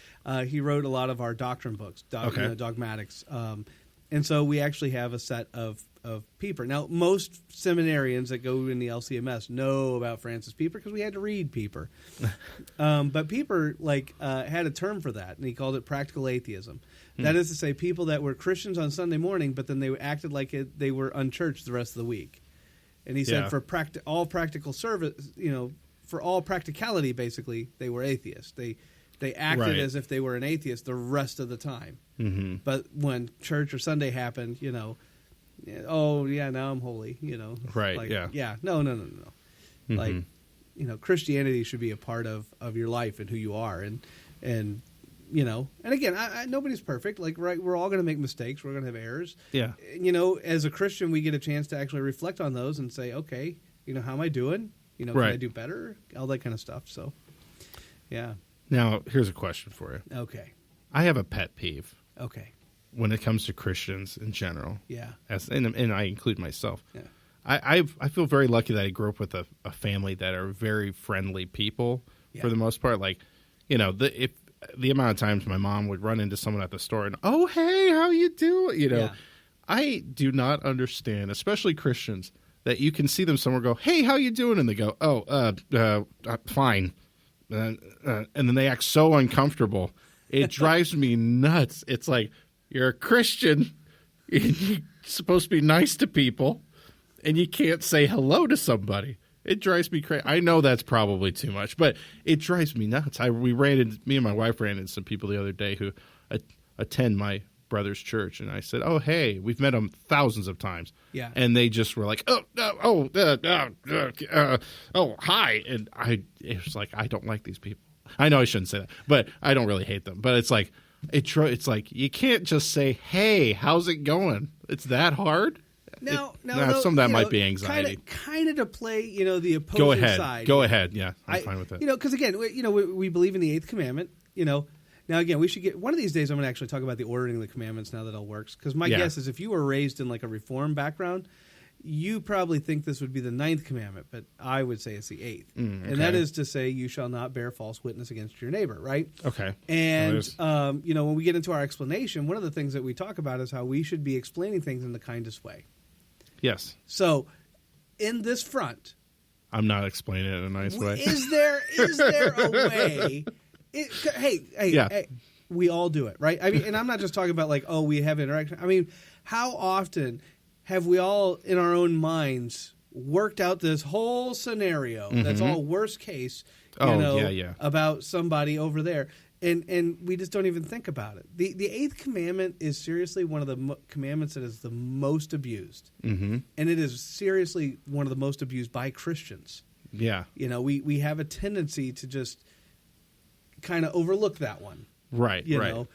He wrote a lot of our doctrine books, dogmatics, and so we actually have a set of Pieper. Now, most seminarians that go in the LCMS know about Francis Pieper because we had to read Pieper. But Pieper had a term for that, and he called it practical atheism. That is to say, people that were Christians on Sunday morning, but then they acted like they were unchurched the rest of the week. And he said for all practical service, for all practicality, basically, they were atheists. They acted as if they were an atheist the rest of the time. Mm-hmm. But when church or Sunday happened, oh, yeah, now I'm holy, Right, like, yeah. Yeah, no. Mm-hmm. Like, Christianity should be a part of your life and who you are. And again, nobody's perfect. Like, right, we're all going to make mistakes. We're going to have errors. Yeah. As a Christian, we get a chance to actually reflect on those and say, okay, how am I doing? Can I do better? All that kind of stuff. So, yeah. Now, here's a question for you. Okay. I have a pet peeve. Okay. When it comes to Christians in general. Yeah. And I include myself. Yeah. I feel very lucky that I grew up with a family that are very friendly people for the most part. Like, the amount of times my mom would run into someone at the store and, oh, hey, how you doing? I do not understand, especially Christians, that you can see them somewhere go, hey, how you doing? And they go, fine. And then they act so uncomfortable. It drives me nuts. It's like, you're a Christian. You're supposed to be nice to people, and you can't say hello to somebody. It drives me crazy. I know that's probably too much, but it drives me nuts. Me and my wife ran into some people the other day who attend my brother's church, and I said, "Oh, hey, we've met them thousands of times." Yeah, and they just were like, "Oh, hi," and it was like, I don't like these people. I know I shouldn't say that, but I don't really hate them. But it's like, It's like you can't just say, "Hey, how's it going?" It's that hard. No, some of that might be anxiety. Kind of to play, the opposing side. Go ahead. Yeah, I'm fine with it. Because again, we believe in the 8th commandment. Now again, we should get one of these days. I'm going to actually talk about the ordering of the commandments now that all works. Because my guess is if you were raised in like a Reform background, you probably think this would be the 9th commandment, but I would say it's the 8th. Okay. And that is to say, you shall not bear false witness against your neighbor, right? Okay. And, when we get into our explanation, one of the things that we talk about is how we should be explaining things in the kindest way. Yes. So, in this front... I'm not explaining it in a nice way. Is there a way... Hey, we all do it, right? I mean, and I'm not just talking about like, oh, we have interaction. I mean, how often... have we all, in our own minds, worked out this whole scenario that's all worst case, about somebody over there, and we just don't even think about it. The 8th commandment is seriously one of the commandments that is the most abused, and it is seriously one of the most abused by Christians. Yeah, we have a tendency to just kind of overlook that one, right? You know.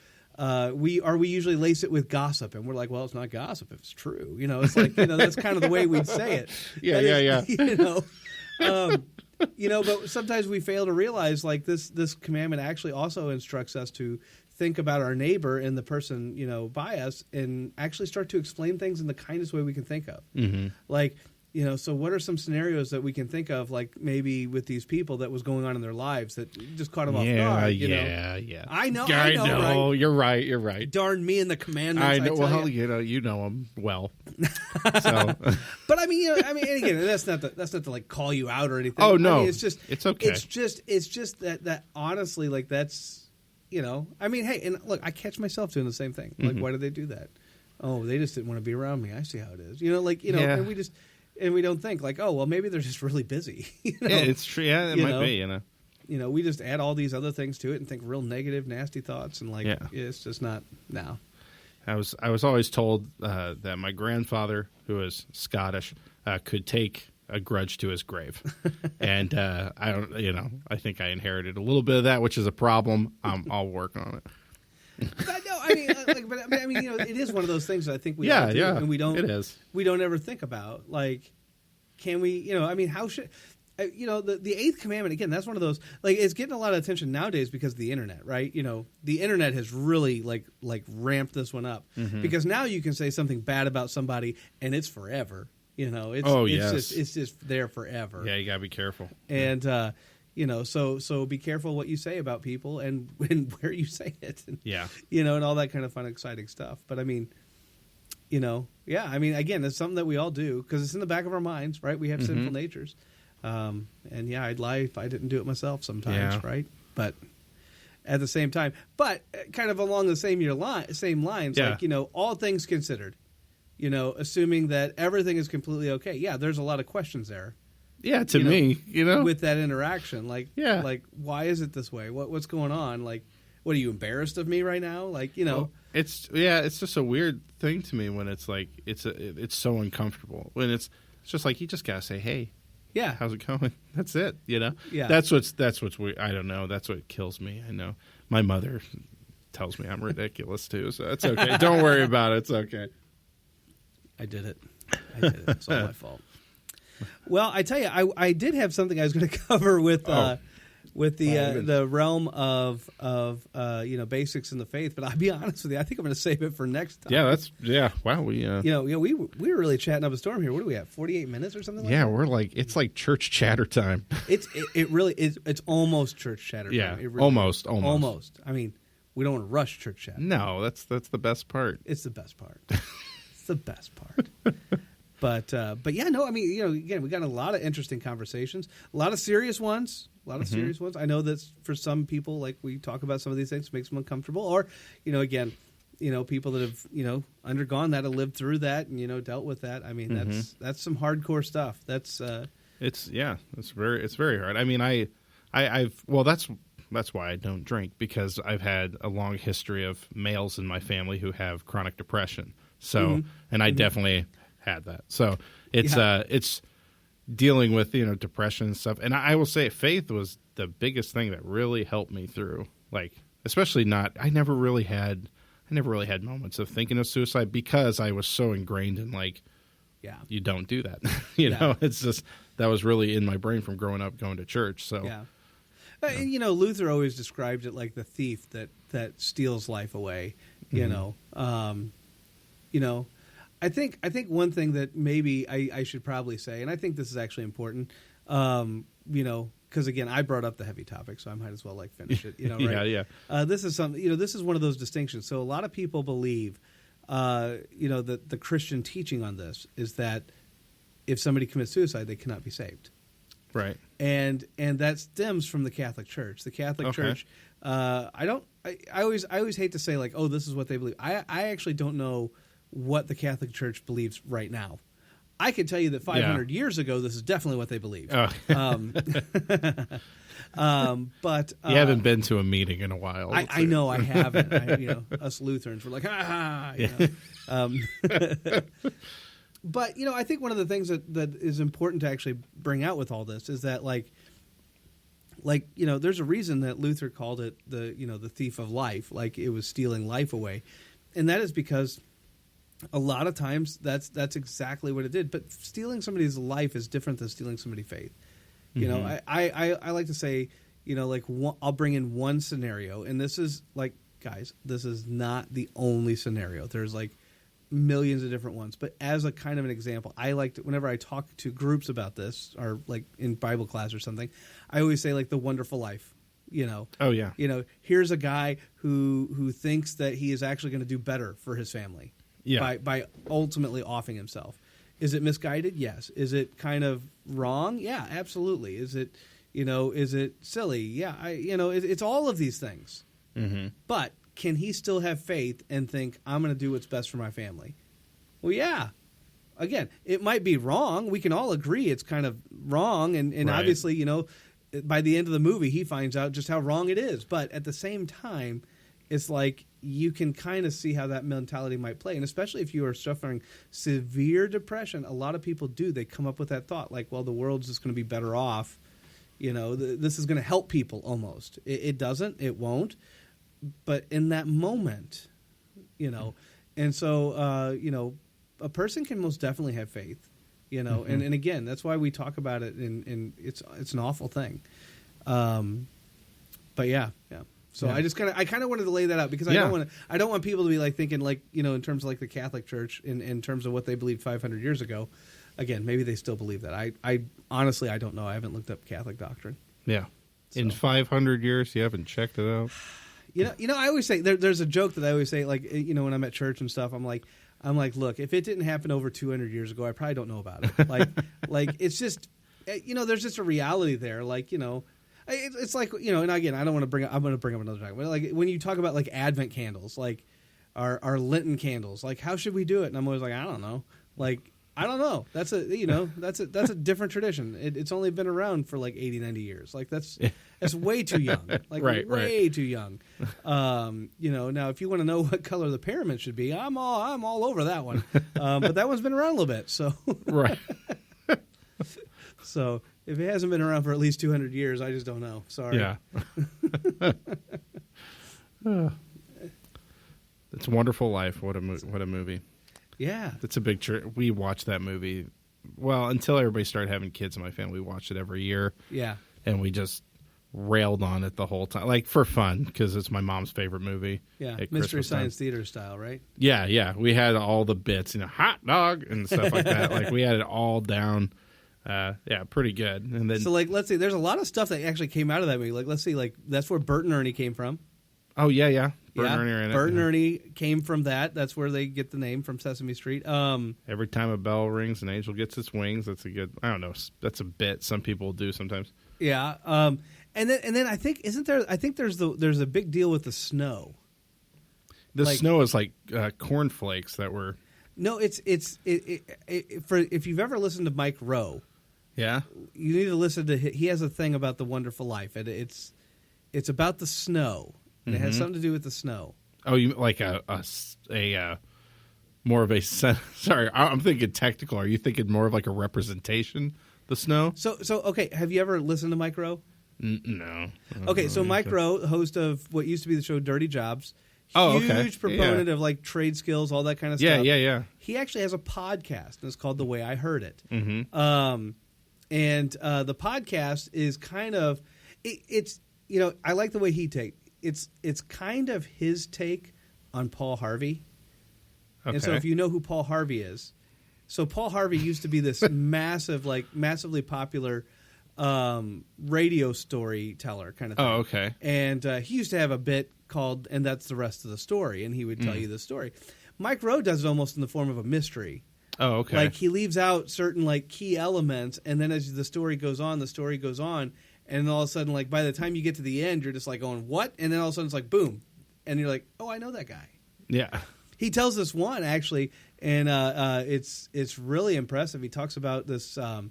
We usually lace it with gossip, and we're like, well, it's not gossip if it's true. It's like that's kind of the way we'd say it. But sometimes we fail to realize like this commandment actually also instructs us to think about our neighbor and the person by us, and actually start to explain things in the kindest way we can think of. Like. So what are some scenarios that we can think of, like maybe with these people that was going on in their lives that just caught them off guard? Yeah. I know. Right? You're right. Darn me and the commandments. I know. You know them well. So. But I mean, again, that's not to like call you out or anything. Oh no, it's okay. It's just that honestly, like that's I mean, hey, and look, I catch myself doing the same thing. Like, why did they do that? Oh, they just didn't want to be around me. I see how it is. And we don't think like, oh, well, maybe they're just really busy. Yeah, it's true. Yeah, it might be. We just add all these other things to it and think real negative, nasty thoughts, and like it's just not now. I was always told that my grandfather, who was Scottish, could take a grudge to his grave, and I don't. I think I inherited a little bit of that, which is a problem. I'll work on it. But no, I mean, it is one of those things that I think we all do, and we don't. It is. We don't ever think about like, can we? How should? The 8th commandment again. That's one of those like it's getting a lot of attention nowadays because of the internet, right? The internet has really like ramped this one up because now you can say something bad about somebody and it's forever. It's just there forever. Yeah, you gotta be careful. And so be careful what you say about people and where you say it. And, and all that kind of fun, exciting stuff. But I mean, again, it's something that we all do because it's in the back of our minds, right? We have sinful natures. And I'd lie if I didn't do it myself sometimes, right? But at the same time, kind of along the same lines, like, all things considered, assuming that everything is completely okay. Yeah, there's a lot of questions there. Yeah, to me, with that interaction, like why is it this way? What's going on? Like, what are you embarrassed of me right now? Like, well, it's just a weird thing to me when it's like it's so uncomfortable when it's just like you just gotta say, hey, how's it going? That's it, That's what's weird. I don't know. That's what kills me. I know my mother tells me I'm ridiculous too, so it's okay. Don't worry about it. It's okay. I did it. It's all my fault. Well, I tell you, I did have something I was going to cover with the realm of basics in the faith, but I'll be honest with you, I think I'm going to save it for next time. Wow, we we were really chatting up a storm here. What do we have? 48 minutes or something? Yeah, we're like it's like church chatter time. It really is. It's almost church chatter time. Yeah, really almost. I mean, we don't want to rush church chatter. No, that's the best part. It's the best part. It's the best part. But yeah, no, I mean, again, we got a lot of interesting conversations, a lot of serious ones, serious ones. I know that for some people, like we talk about some of these things, it makes them uncomfortable, or, again, people that have, undergone that, have lived through that and, dealt with that. I mean, that's some hardcore stuff. That's, it's very hard. I mean, that's why I don't drink, because I've had a long history of males in my family who have chronic depression. So, and I definitely had that. So it's dealing with, depression and stuff. And I will say faith was the biggest thing that really helped me through like especially not. I never really had moments of thinking of suicide because I was so ingrained in like, you don't do that. you know, it's just that was really in my brain from growing up going to church. So And, you know, Luther always described it like the thief that steals life away. You know, I think one thing that maybe I should probably say, and I think this is actually important, you know, because again, I brought up the heavy topic, so I might as well like finish it. You know, right? This is something. You know, this is one of those distinctions. So a lot of people believe, you know, that the Christian teaching on this is that if somebody commits suicide, they cannot be saved. Right. And that stems from the Catholic Church. The Catholic Church. I always hate to say like, oh, this is what they believe. I actually don't know what the Catholic Church believes right now. I can tell you that 500 years ago, this is definitely what they believed. Oh. But you haven't been to a meeting in a while. I know I haven't. You know, us Lutherans were like, ha. You know. But you know, I think one of the things that is important to actually bring out with all this is that like you know, there's a reason that Luther called it the thief of life, like it was stealing life away, and that is because a lot of times that's exactly what it did. But stealing somebody's life is different than stealing somebody's faith. You know, I like to say, you know, like I'll bring in one scenario, and this is like, guys, this is not the only scenario. There's like millions of different ones, but as a kind of an example, I like to, whenever I talk to groups about this, or like in Bible class or something, I always say like the wonderful life. You know, you know, here's a guy who thinks that he is actually going to do better for his family. By ultimately offing himself. Is it misguided? Yes. Is it kind of wrong? Yeah, absolutely. Is it, you know, is it silly? Yeah, it's all of these things. But can he still have faith and think, I'm going to do what's best for my family? Well, yeah. Again, it might be wrong. We can all agree it's kind of wrong. And obviously, you know, by the end of the movie, he finds out just how wrong it is. But at the same time, it's like you can kind of see how that mentality might play. And especially if you are suffering severe depression, a lot of people do. They come up with that thought like, well, the world's just going to be better off. You know, this is going to help people almost. It doesn't. It won't. But in that moment, you know, and so, you know, a person can most definitely have faith, you know, and again, that's why we talk about it, and it's an awful thing. But yeah. So I just kind of wanted to lay that out because I don't want people to be like thinking like, you know, in terms of like the Catholic Church in terms of what they believed 500 years ago. Again, maybe they still believe that. I honestly, I don't know. I haven't looked up Catholic doctrine. Yeah. So. In 500 years, you haven't checked it out? You know, I always say there's a joke that I always say, like, you know, when I'm at church and stuff, I'm like, look, if it didn't happen over 200 years ago, I probably don't know about it. Like it's just, you know, there's just a reality there. Like, you know, it's like, you know, and again, I'm going to bring up another topic. But like when you talk about like Advent candles, like our Lenten candles, like how should we do it? And I'm always like, I don't know. Like, I don't know. That's a different tradition. It's only been around for like 80, 90 years. Like that's way too young. Like way too young. You know, now if you want to know what color the pyramid should be, I'm all over that one. But that one's been around a little bit. So right. So if it hasn't been around for at least 200 years, I just don't know. Sorry. Yeah. It's a Wonderful Life. What a movie. Yeah. It's a big we watched that movie. Well, until everybody started having kids in my family, we watched it every year. Yeah. And we just railed on it the whole time, like for fun, because it's my mom's favorite movie. Yeah. Mystery Science Theater style, right? Yeah. We had all the bits, you know, hot dog and stuff like that. Like we had it all down. Yeah, pretty good. And then, so like, let's see, there's a lot of stuff that actually came out of that movie. Like, let's see, like that's where Bert and Ernie came from. Oh yeah. Bert and Ernie are in it. Bert and Ernie came from that. That's where they get the name from Sesame Street. Every time a bell rings, an angel gets its wings. That's a good. I don't know. That's a bit some people do sometimes. Yeah. And then I think there's a big deal with the snow. The snow is like cornflakes that were. No, it's for if you've ever listened to Mike Rowe. Yeah. You need to listen to. He has a thing about the Wonderful Life, and it's about the snow. And it has something to do with the snow. Oh, you like a more of a sorry, I'm thinking technical. Are you thinking more of like a representation, the snow? So okay, have you ever listened to Mike Rowe? No. Okay, so Mike Rowe, host of what used to be the show Dirty Jobs, huge proponent of like trade skills, all that kind of stuff. Yeah. He actually has a podcast, and it's called The Way I Heard It. Mm-hmm. And the podcast is kind of it's I like the way he it's kind of his take on Paul Harvey. Okay. And so if you know who Paul Harvey is, so Paul Harvey used to be this massively popular radio storyteller kind of thing. Oh, okay. And he used to have a bit called "And That's the Rest of the Story," and he would tell you the story. Mike Rowe does it almost in the form of a mystery. Oh, okay. Like he leaves out certain like key elements, and then as the story goes on, and then all of a sudden, like by the time you get to the end, you're just like going, "What?" And then all of a sudden, it's like, boom, and you're like, "Oh, I know that guy." Yeah. He tells this one actually, and it's really impressive. He talks about this. I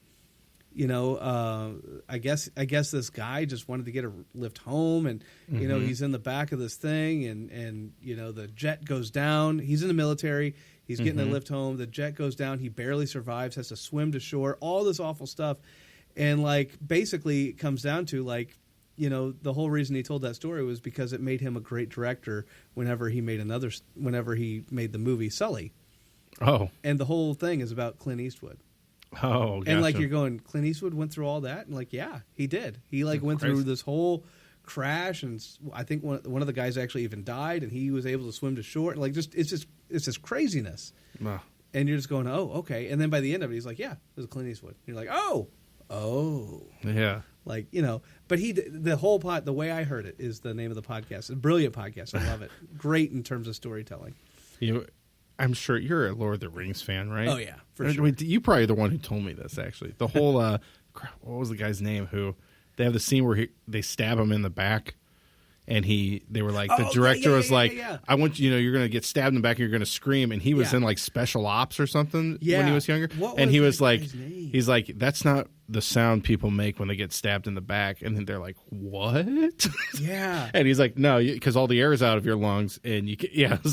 guess this guy just wanted to get a lift home, and he's in the back of this thing, and the jet goes down. He's in the military. He's getting a lift home. The jet goes down. He barely survives. Has to swim to shore. All this awful stuff, and like basically it comes down to like. The whole reason he told that story was because it made him a great director whenever he made the movie Sully. Oh. And the whole thing is about Clint Eastwood. Oh, gotcha. And like you're going, Clint Eastwood went through all that? And like, yeah, he did. He like went through this whole crash, and I think one of the guys actually even died, and he was able to swim to shore. Like it's just craziness. Wow. And you're just going, oh, okay. And then by the end of it, he's like, yeah, it was Clint Eastwood. And you're like, oh. Yeah. Like, but the whole The Way I Heard It is the name of the podcast. It's a brilliant podcast. I love it. Great in terms of storytelling. I'm sure you're a Lord of the Rings fan, right? Oh, yeah, for sure. You probably the one who told me this, actually. The whole, what was the guy's name who, they have the scene where they stab him in the back, and they were like, the director was like, I want you're going to get stabbed in the back and you're going to scream, and he was in like special ops or something when he was younger. And he was like, he's like, that's not the sound people make when they get stabbed in the back. And then they're like, what? Yeah. And he's like, no, because all the air is out of your lungs, and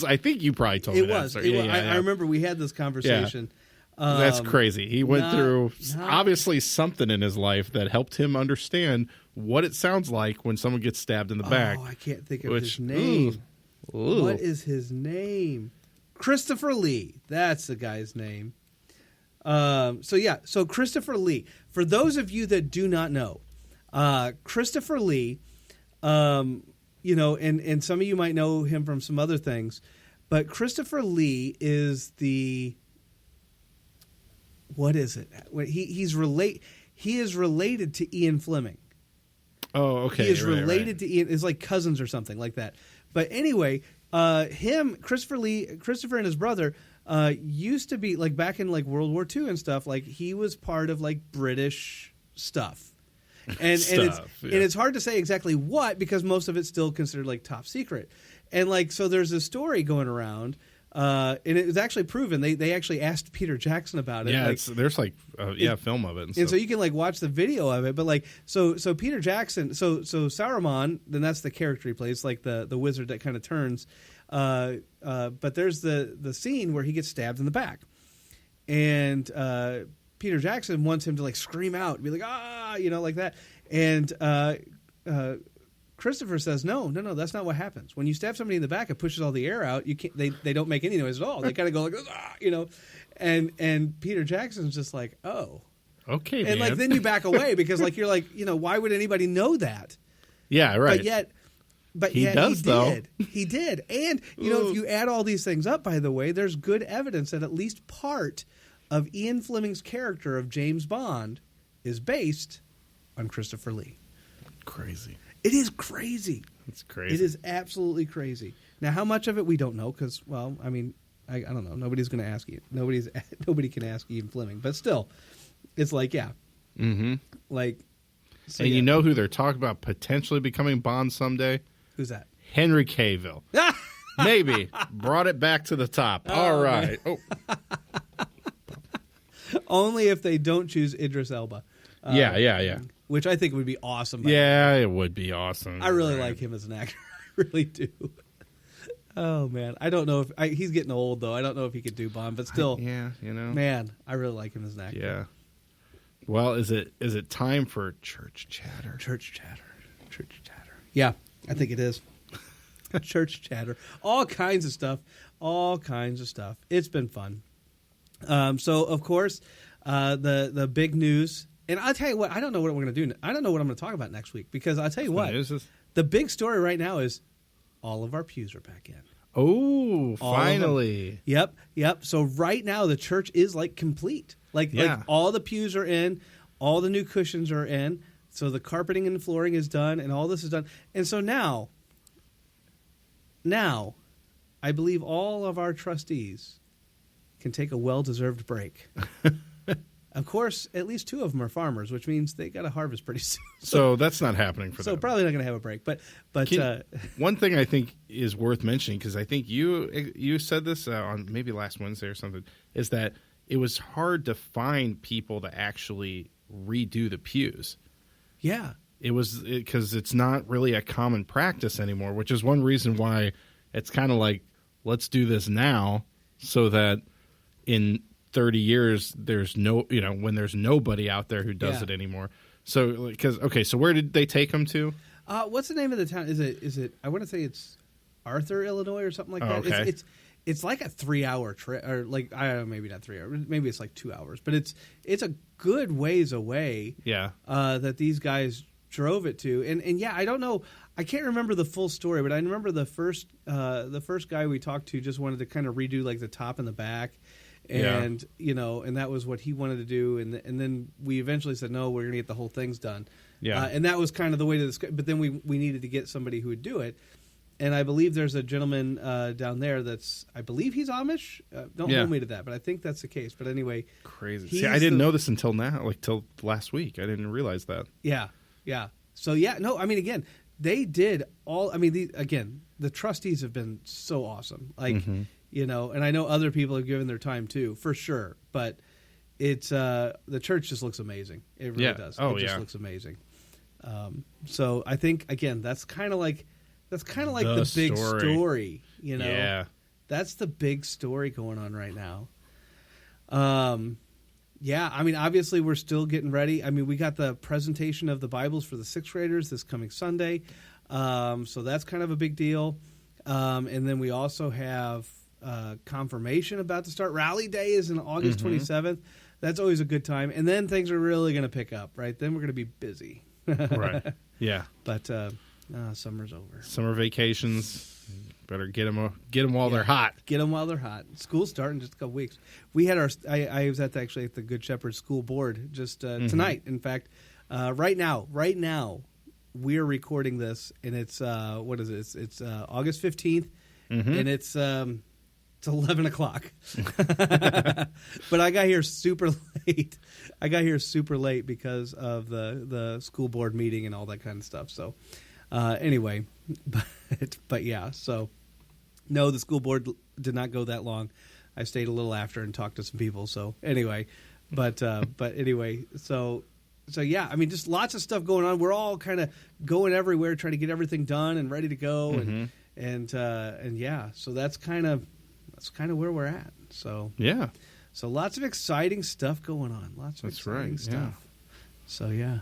I think you probably told me that. I remember we had this conversation. Yeah. That's crazy. He went through obviously something in his life that helped him understand what it sounds like when someone gets stabbed in the back. Oh, I can't think of his name. What is his name? Christopher Lee. That's the guy's name. So Christopher Lee. For those of you that do not know, Christopher Lee, and some of you might know him from some other things, but Christopher Lee is what is it? He is related to Ian Fleming. Oh, okay. He is related to Ian. It's like cousins or something like that. But anyway, Christopher and his brother used to be like back in like World War II and stuff. Like he was part of like British stuff, and it's hard to say exactly what because most of it's still considered like top secret. And like so, there's a story going around. And it was actually proven. They actually asked Peter Jackson about it. Yeah, there's film of it, and so you can like watch the video of it. But like so Peter Jackson, so Saruman, then that's the character he plays, like the wizard that kind of turns. But there's the scene where he gets stabbed in the back, and Peter Jackson wants him to like scream out, be like like that, and Christopher says, no, that's not what happens. When you stab somebody in the back, it pushes all the air out. You can't. They don't make any noise at all. They kind of go like, And Peter Jackson's just like, oh, okay, and man. like then you back away because like you're like, why would anybody know that? Yeah, right. But he yet does, he did. And if you add all these things up, by the way, there's good evidence that at least part of Ian Fleming's character of James Bond is based on Christopher Lee. Crazy. It is crazy. It's crazy. It is absolutely crazy. Now, how much of it we don't know because, well, I mean, I don't know. Nobody's going to ask you. Nobody can ask Ian Fleming. But still, it's like, yeah. Mm-hmm. Like, so, and yeah. you know who they're talking about potentially becoming Bond someday? Who's that? Henry Cavill. Maybe. Brought it back to the top. All right. Oh. Only if they don't choose Idris Elba. Yeah. Which I think would be awesome. Yeah, it would be awesome. I really like him as an actor. I really do. Oh, man. I don't know if... he's getting old, though. I don't know if he could do Bond, but still... Yeah, Man, I really like him as an actor. Yeah. Well, is it time for church chatter? Church chatter. Yeah, I think it is. Church chatter. All kinds of stuff. It's been fun. So, of course, the big news. And I'll tell you what, I don't know what we're going to do. I don't know what I'm going to talk about next week. Because I'll tell you what, the big story right now is all of our pews are back in. Oh, finally. Yep. So right now the church is like complete. Like all the pews are in, all the new cushions are in. So the carpeting and the flooring is done and all this is done. And so now I believe all of our trustees can take a well-deserved break. Of course, at least 2 of them are farmers, which means they got to harvest pretty soon. So that's not happening for them. So probably not going to have a break. But one thing I think is worth mentioning, because I think you said this on maybe last Wednesday or something, is that it was hard to find people to actually redo the pews. Yeah. It was because it's not really a common practice anymore, which is one reason why it's kind of like, let's do this now so that in 30 years there's when there's nobody out there who does it anymore. So so where did they take them to? What's the name of the town? Is it I want to say it's Arthur, Illinois or something like that. Okay. It's like a 3-hour trip, or like I don't know, maybe not 3 hours, maybe it's like 2 hours, but it's a good ways away. Yeah. That these guys drove it to, and yeah, I don't know, I can't remember the full story, but I remember the first guy we talked to just wanted to kind of redo like the top and the back. And and that was what he wanted to do, and then we eventually said no, we're going to get the whole thing's done. Yeah, and that was kind of the way to discuss. But then we needed to get somebody who would do it, and I believe there's a gentleman down there that's, I believe he's Amish. Don't hold me to that, but I think that's the case. But anyway, crazy. See, I didn't know this until now, like till last week. I didn't realize that. Yeah. So no, I mean, again, they did all. I mean, the trustees have been so awesome. Like. Mm-hmm. And I know other people have given their time too, for sure. But it's the church just looks amazing. It really does. It just looks amazing. So I think again, that's kind of like the big story. Yeah, that's the big story going on right now. Yeah, I mean, obviously we're still getting ready. I mean, we got the presentation of the Bibles for the 6th graders this coming Sunday, so that's kind of a big deal. And then we also have. Confirmation about to start. Rally Day is on August 27th. That's always a good time. And then things are really going to pick up, right? Then we're going to be busy. Right. Yeah. But summer's over. Summer vacations. Better get them while they're hot. Get them while they're hot. School's starting in just a couple weeks. We had I was at the Good Shepherd School Board just tonight. In fact, right now we're recording this, and it's what is it? It's August 15th, and it's 11 o'clock. But I got here super late. Because of the school board meeting and all that kind of stuff. So anyway, but yeah. So no, the school board did not go that long. I stayed a little after and talked to some people. So anyway, but anyway, so yeah. I mean, just lots of stuff going on. We're all kind of going everywhere, trying to get everything done and ready to go. And yeah. So that's kind of where we're at. So yeah. So lots of exciting stuff going on. Stuff. Yeah. So yeah,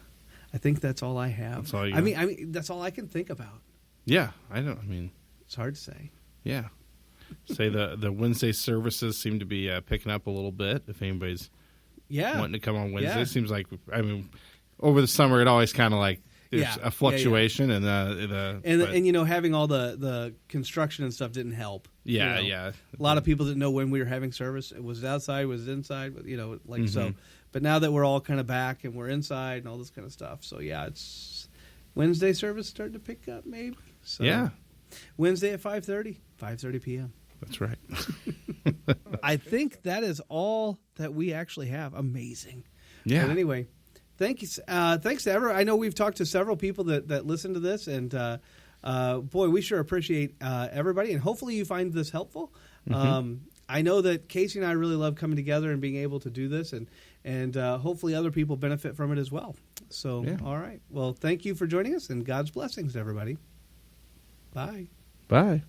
I think that's all I have. That's all you I mean, that's all I can think about. Yeah, it's hard to say. Yeah. Say the Wednesday services seem to be picking up a little bit. If anybody's wanting to come on Wednesday, it seems like over the summer it always kind of like. There's a fluctuation and having all the construction and stuff didn't help. Yeah. A lot of people didn't know when we were having service. Was it outside? Was it inside? So. But now that we're all kind of back and we're inside and all this kind of stuff, so yeah, it's Wednesday service starting to pick up maybe. So yeah, Wednesday at 5:30 p.m. That's right. I think that is all that we actually have. Amazing. Yeah. But anyway. Thanks to everyone. I know we've talked to several people that listen to this, and boy, we sure appreciate everybody. And hopefully, you find this helpful. I know that Casey and I really love coming together and being able to do this, and hopefully, other people benefit from it as well. So, all right. Well, thank you for joining us, and God's blessings to everybody. Bye. Bye.